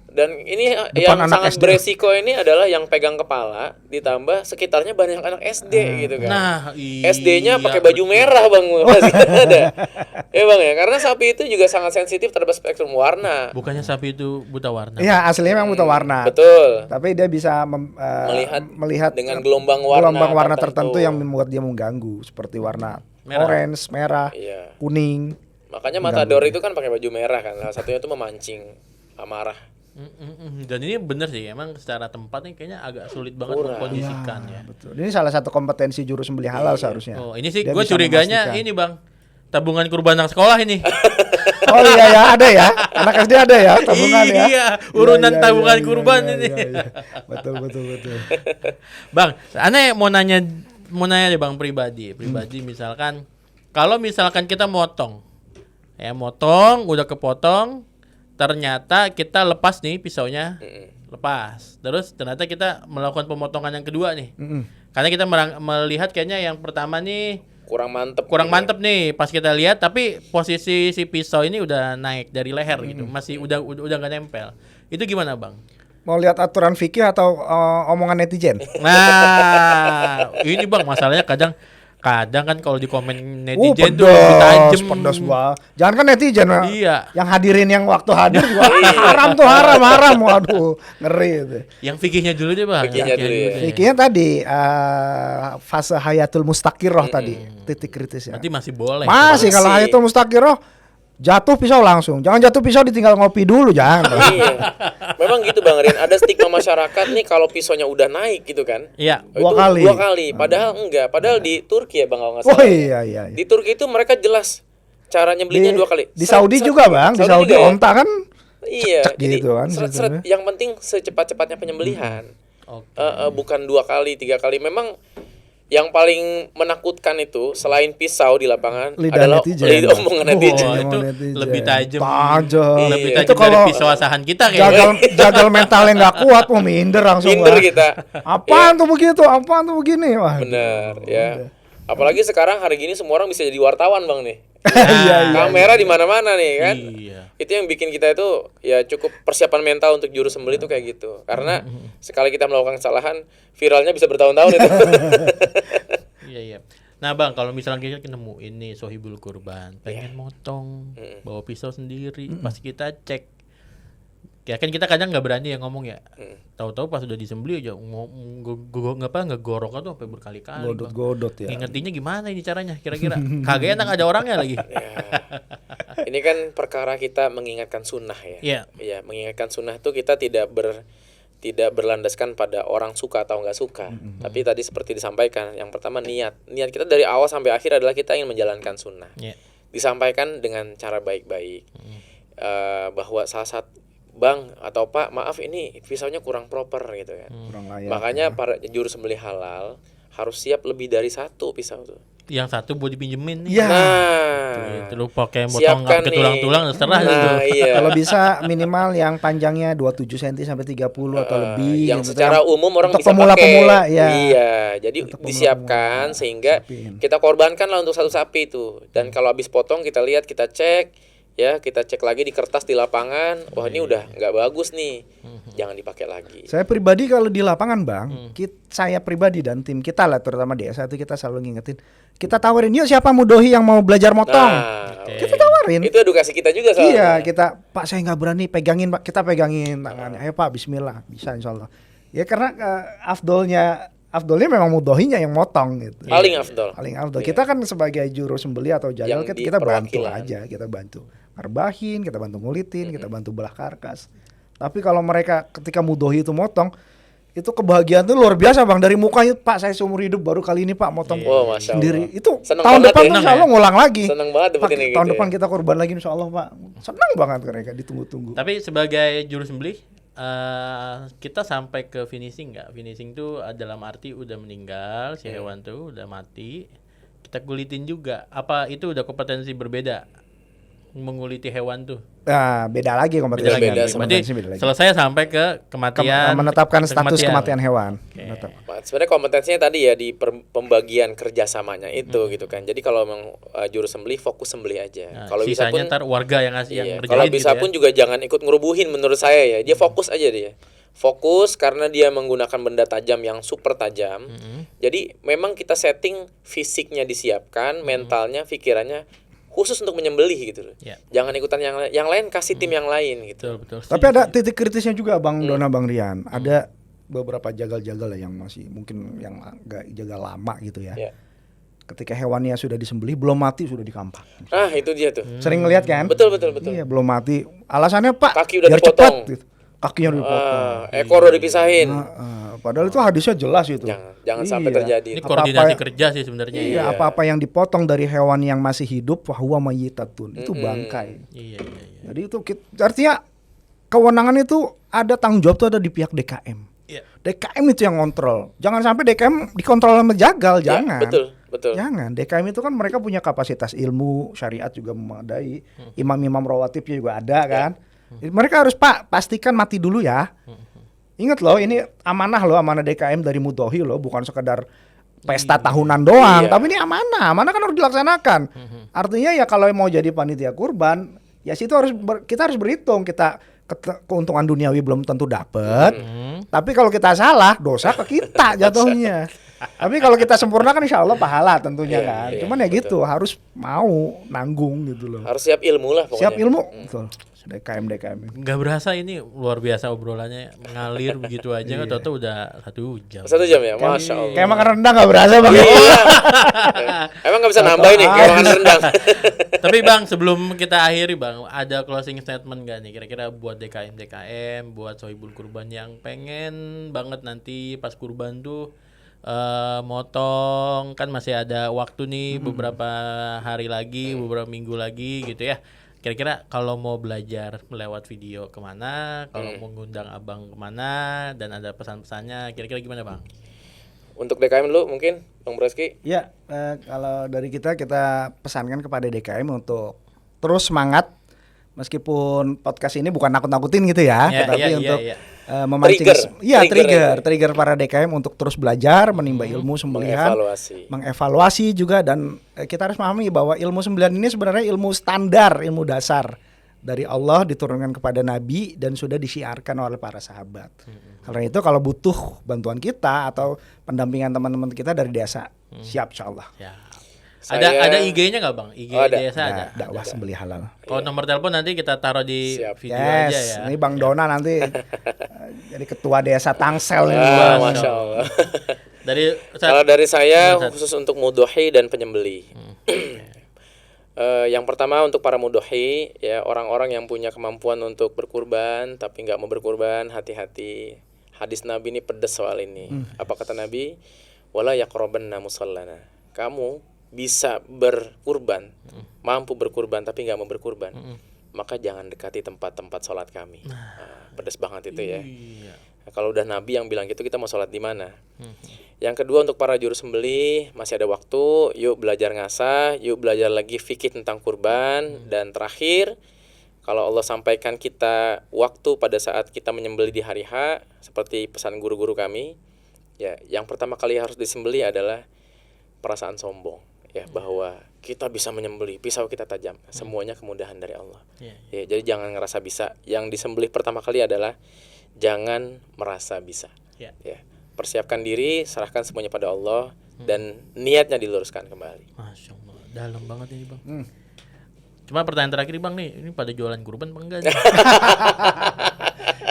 Dan ini Depan yang anak sangat SD. beresiko ini adalah yang pegang kepala ditambah sekitarnya banyak anak SD gitu kan. Nah, iya. SD-nya pakai baju merah Bang. Masih ada. Ya Bang ya, karena sapi itu juga sangat sensitif terhadap spektrum warna. Bukannya sapi itu buta warna. Iya, aslinya memang buta warna. Betul. Tapi dia bisa melihat dengan gelombang warna tertentu yang membuat dia mengganggu seperti warna Merah. orange, merah, Iya. kuning. Makanya Matador itu kan pakai baju merah kan. Salah satunya itu memancing amarah. Dan ini bener sih, emang secara tempat nih kayaknya agak sulit banget Kurang. mengkondisikan ya. Betul. Ini salah satu kompetensi juru sembelih halal seharusnya. Oh, ini sih Dia gue bisa curiganya memastikan. ini bang, tabungan kurban anak sekolah ini. Oh iya ya, ada ya. Anak SD ada ya tabungan ya. Iya, urunan Iya, tabungan iya, kurban iya, ini. iya, iya. Betul. Bang, aneh mau nanya deh bang pribadi misalkan, kalau misalkan kita motong, udah kepotong, ternyata kita lepas nih pisaunya, lepas, terus ternyata kita melakukan pemotongan yang kedua nih, karena kita melihat kayaknya yang pertama nih kurang mantep nih pas kita lihat, tapi posisi si pisau ini udah naik dari leher gitu, masih udah nggak nempel, itu gimana bang? Mau lihat aturan fikih atau omongan netizen? Nah, ini bang masalahnya kadang kan kalau di komen netizen tuh lebih tajam. pedas banget. Jangan kan netizen, Iya. yang hadirin yang waktu hadir juga haram. Waduh, ngeri itu. Yang fikihnya dulu deh bang. Fikihnya dulu ya. Fikihnya tadi fase hayatul mustaqirroh tadi, titik kritisnya. Berarti masih boleh. Masih kalau hayatul mustaqirroh jatuh pisau langsung. Jangan jatuh pisau ditinggal ngopi dulu, jangan. Iya. Memang gitu Bang Rian, ada stigma masyarakat nih kalau pisaunya udah naik gitu kan. Iya. Dua Itu kali. 2 kali, padahal enggak. Padahal di Turki ya Bang kalau nggak Oh salah. iya. Di Turki itu mereka jelas cara nyembelihnya 2 kali. Di Saudi juga bang, di Saudi juga ya? onta kan. Iya, cek jadi gitu kan, seret-seret, yang penting secepat-cepatnya penyembelihan. Oke. Bukan 2 kali, 3 kali. Memang yang paling menakutkan itu selain pisau di lapangan Lidah adalah netizen. omongan netizen. Oh, itu netizen. lebih tajam. Tajam. Lebih Iya. tajam Itu dari kalau pisau asahan kita kayaknya. jagal mentalnya nggak kuat, mau minder langsung. Minder Bang. kita. Apaan tuh begitu? Apaan tuh begini? Wah. Benar, ya. Apalagi sekarang hari gini semua orang bisa jadi wartawan Bang nih. Iya. Kamera di mana-mana nih kan. Iya. Itu yang bikin kita itu ya cukup persiapan mental untuk juru sembelih itu kayak gitu. Karena sekali kita melakukan kesalahan, viralnya bisa bertahun-tahun itu. Iya. Nah bang, kalau misalnya kita nemuin nih sohibul kurban, pengen motong, bawa pisau sendiri, pas kita cek, ya kan kita kadang nggak berani ya ngomong ya. Tahu-tahu pas udah disembelih aja ngegorok tuh sampai berkali-kali. Bang. Godot ya. Ngingetinnya gimana ini caranya? Kira-kira kagak enak ada orangnya lagi. Ya. Ini kan perkara kita mengingatkan sunnah ya. Iya. Ya, mengingatkan sunnah itu kita tidak berlandaskan pada orang suka atau nggak suka. Tapi tadi seperti disampaikan, yang pertama niat kita dari awal sampai akhir adalah kita ingin menjalankan sunnah. Iya. Disampaikan dengan cara baik-baik. Bahwa salah satu Bang atau Pak, maaf ini pisaunya kurang proper gitu kan. Kurang layak. Makanya para juru sembelih halal harus siap lebih dari 1 pisau tuh. Yang satu buat dipinjemin nih. Iya. Nah, Itu lu pakai motong siapkan pakai nih. tulang-tulang terserah gitu. Nah, iya. Kalau bisa minimal yang panjangnya 27 cm sampai 30 atau lebih. Yang gitu. secara umum orang untuk bisa pemula-pemula pakai. ya. Iya, jadi Untuk disiapkan pemula-pemula, sehingga siapin. kita korbankan lah untuk 1 sapi itu. Dan kalau habis potong kita lihat, kita cek, ya kita cek lagi di kertas di lapangan. Wah ini udah nggak bagus nih, jangan dipakai lagi. Saya pribadi kalau di lapangan bang, saya pribadi dan tim kita lah terutama di S1 kita selalu ngingetin, kita tawarin yuk siapa mudohi yang mau belajar motong, Nah, kita tawarin. itu edukasi kita juga soalnya. Iya kita, Pak saya nggak berani pegangin Pak, kita pegangin tangannya, ayo Pak Bismillah, bisa Insya Allah. Ya karena afdolnya memang mudohinya yang motong gitu. Paling afdol. Paling afdol. Iya. Kita kan sebagai juru sembelih atau jadal Yang kita bantu diperwakilan. aja, kita bantu ngerbahin, kita bantu ngulitin, kita bantu belah karkas. Tapi kalau mereka ketika mudohi itu motong, itu kebahagiaan tuh luar biasa bang, dari mukanya, Pak saya seumur hidup baru kali ini Pak motong Wah, Masya Allah. sendiri. Itu Seneng tahun banget depan ya. tuh insya Allah ngulang lagi. Seneng banget Pak, dapetin yang tahun gitu depan ya. kita korban lagi insya Allah Pak. Senang banget mereka ditunggu-tunggu. Tapi sebagai juru sembelih, kita sampai ke finishing nggak? Finishing tuh dalam arti udah meninggal si hewan tuh udah mati, kita kulitin juga. Apa itu udah kompetensi berbeda menguliti hewan tuh? Nah, beda lagi kompetensinya. Beda, Berarti Kompetensi beda lagi. selesai sampai ke kematian, Menetapkan status kematian hewan. Menetap. Nah, sebenarnya kompetensinya tadi ya di pembagian kerjasamanya itu gitu kan. Jadi kalau memang juru sembelih fokus sembelih aja. Nah, Kalau bisa sisanya pun ntar warga yang ngasih yang iya, ngerjain kalau gitu bisa ya. pun juga jangan ikut ngerubuhin menurut saya ya. Dia fokus aja dia. Fokus karena dia menggunakan benda tajam yang super tajam. Jadi memang kita setting fisiknya disiapkan, mentalnya, pikirannya khusus untuk menyembelih gitu loh. Ya. Jangan ikutan yang lain, kasih tim yang lain gitu. Betul. Tapi ada titik kritisnya juga Bang Dona, Bang Rian. Ada beberapa jagal-jagal yang masih mungkin yang agak jagal lama gitu ya. Ya. Ketika hewannya sudah disembelih belum mati sudah dikampak. Ah, itu dia tuh. Sering ngeliat kan? Betul. Iya, belum mati. Alasannya Pak, Kaki udah biar dipotong. cepat gitu. kakinya dipotong. Ekor udah dipisahin. Padahal itu hadisnya jelas itu. Jangan sampai terjadi. Ini itu. koordinasi kerja sih sebenarnya. Iya, apa-apa yang dipotong dari hewan yang masih hidup fahuwa mayyitatun. Itu bangkai. Iya. Jadi itu artinya kewenangan itu ada, tanggung jawab itu ada di pihak DKM. Iya. DKM itu yang kontrol. Jangan sampai DKM dikontrol sama jagal, Ya, jangan. betul. Jangan. DKM itu kan mereka punya kapasitas ilmu, syariat juga memadai. Imam-imam rawatibnya juga ada kan. Mereka harus pastikan mati dulu ya. Ingat loh, ini amanah loh, amanah DKM dari Mudhohi loh, bukan sekedar pesta tahunan doang, tapi ini amanah kan harus dilaksanakan. Artinya ya kalau mau jadi panitia kurban, ya situ kita harus berhitung, kita keuntungan duniawi belum tentu dapat. Tapi kalau kita salah, dosa ke kita jatuhnya. Tapi kalau kita sempurnakan insya Allah pahala tentunya kan. Cuman ya gitu, harus mau nanggung gitu loh. Harus siap ilmu lah pokoknya. Siap ilmu, betul. DKM. Nggak berasa ini luar biasa obrolannya, mengalir begitu aja, nggak tahu udah 1 jam. 1 jam ya, Masya Allah. Kayak makan rendang nggak berasa Bang. Emang nggak bisa nambah ini kayak makan rendang. Tapi Bang, sebelum kita akhiri Bang, ada closing statement nggak nih kira-kira buat DKM, buat Sohibul Kurban yang pengen banget nanti pas kurban tuh motong, kan masih ada waktu nih beberapa hari lagi, beberapa minggu lagi gitu ya. Kira-kira kalau mau belajar lewat video kemana, kalau mau ngundang abang kemana, dan ada pesan-pesannya, kira-kira gimana Bang? Untuk DKM dulu mungkin, Bang Broski. Ya, kalau dari kita pesankan kepada DKM untuk terus semangat, meskipun podcast ini bukan nakut-nakutin gitu ya, tetapi untuk memancing, trigger para DKM untuk terus belajar, menimba ilmu sembelihan, mengevaluasi juga, dan kita harus memahami bahwa ilmu sembelihan ini sebenarnya ilmu standar, ilmu dasar dari Allah, diturunkan kepada Nabi dan sudah disiarkan oleh para sahabat. Karena itu kalau butuh bantuan kita atau pendampingan teman-teman kita dari desa, siap insyaallah. Ada IG-nya nggak Bang? IG desa ada. Dakwah Sembelih Halal. Kalau nomor telepon nanti kita taruh di video yes, aja ya. Ini Bang Dona nanti jadi ketua desa Tangsel ini. Masya Allah. Kalau dari saya khusus untuk mudhohi dan penyembelih. Yang pertama untuk para mudhohi, ya orang-orang yang punya kemampuan untuk berkurban tapi nggak mau berkurban, hati-hati. Hadis Nabi ini pedas soal ini. Apa kata Nabi? Wala yaqrabanna musallana. Kamu bisa berkurban, mampu berkurban tapi nggak mau berkurban, maka jangan dekati tempat-tempat sholat kami. Pedas banget itu ya. Nah, kalau udah Nabi yang bilang gitu, kita mau sholat di mana? Yang kedua untuk para juru sembelih, masih ada waktu, yuk belajar ngasah, yuk belajar lagi fikih tentang kurban. Dan terakhir, kalau Allah sampaikan kita waktu pada saat kita menyembelih di hari H, seperti pesan guru-guru kami, ya yang pertama kali harus disembelih adalah perasaan sombong. Ya, bahwa kita bisa menyembelih, pisau kita tajam, semuanya kemudahan dari Allah. Ya, jadi jangan ngerasa bisa. Yang disembelih pertama kali adalah jangan merasa bisa. Ya, persiapkan diri, serahkan semuanya pada Allah, dan niatnya diluruskan kembali. Masya Allah, dalam banget ini Bang. Cuma pertanyaan terakhir Bang nih, ini pada jualan kurban apa enggak nih?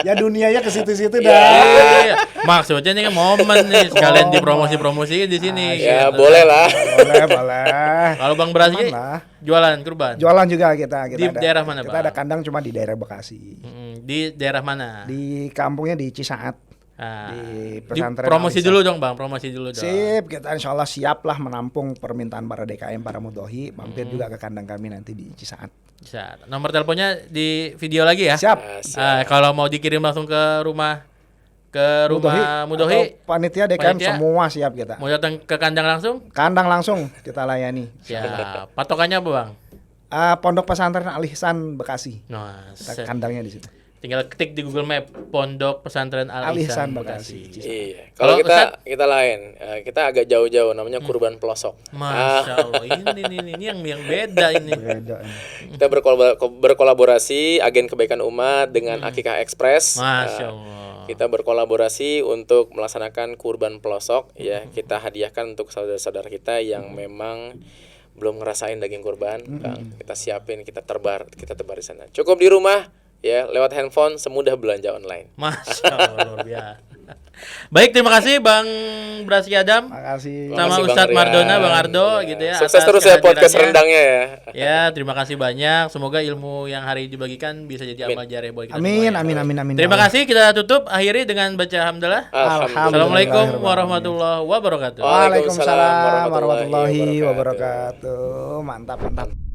Ya dunianya ke situ-situ dah. Iya. Maksudnya ini kan momen nih, sekalian dipromosi-promosi di sini. Ya gitu. boleh lah. Boleh. Kalau Bang Brasi jualan kurban. Jualan juga kita di ada, daerah mana kita Bang? ada kandang cuma di daerah Bekasi. Di daerah mana? Di kampungnya di Cisaat. Di pesantren promosi Al-Ihsan. dulu dong Bang, promosi dulu dong. Sip, kita insya Allah siap lah menampung permintaan para DKM, para mudhohi. Mampir juga ke kandang kami nanti di Cisaat. Bisa. Nomor teleponnya di video lagi ya. Siap. Kalau mau dikirim langsung ke rumah Mudhohi, panitia DKM semua siap kita. Mau datang ke kandang langsung? Kandang langsung kita layani. Siap. Patokannya apa Bang? Pondok Pesantren Al-Ihsan Bekasi. Nah, Kita kandangnya di situ. tinggal ketik di Google Map Pondok Pesantren Al-Ihsan Bekasi. Iya. Kalau kita lain, kita agak jauh-jauh, namanya kurban pelosok. Masya Allah, ini yang beda ini. Kita berkolaborasi agen kebaikan umat dengan Akikah Express. Masya Allah. Kita berkolaborasi untuk melaksanakan kurban pelosok, ya. Kita hadiahkan untuk saudara-saudara kita yang memang belum ngerasain daging kurban. Kita siapin, kita tebar di sana. Cukup di rumah. Ya, lewat handphone semudah belanja online. Masya Allah, luar biasa. Baik, terima kasih Bang Brasi Adam Makasih. sama Makasih, Bang Ustadz Rian. Mardona, Bang Ardo Iya. gitu ya. Sukses atas terus ya podcast kehadirannya. rendangnya ya. Ya, terima kasih banyak. Semoga ilmu yang hari ini dibagikan bisa jadi amal jariah buat kita Amin, semua. amin, amin, amin. Terima kasih, kita tutup akhiri dengan baca hamdalah. Alhamdulillah. Assalamualaikum warahmatullahi wabarakatuh. Waalaikumsalam Waalaikumsalam warahmatullahi warahmatullahi wabarakatuh. wabarakatuh. Mantap, mantap.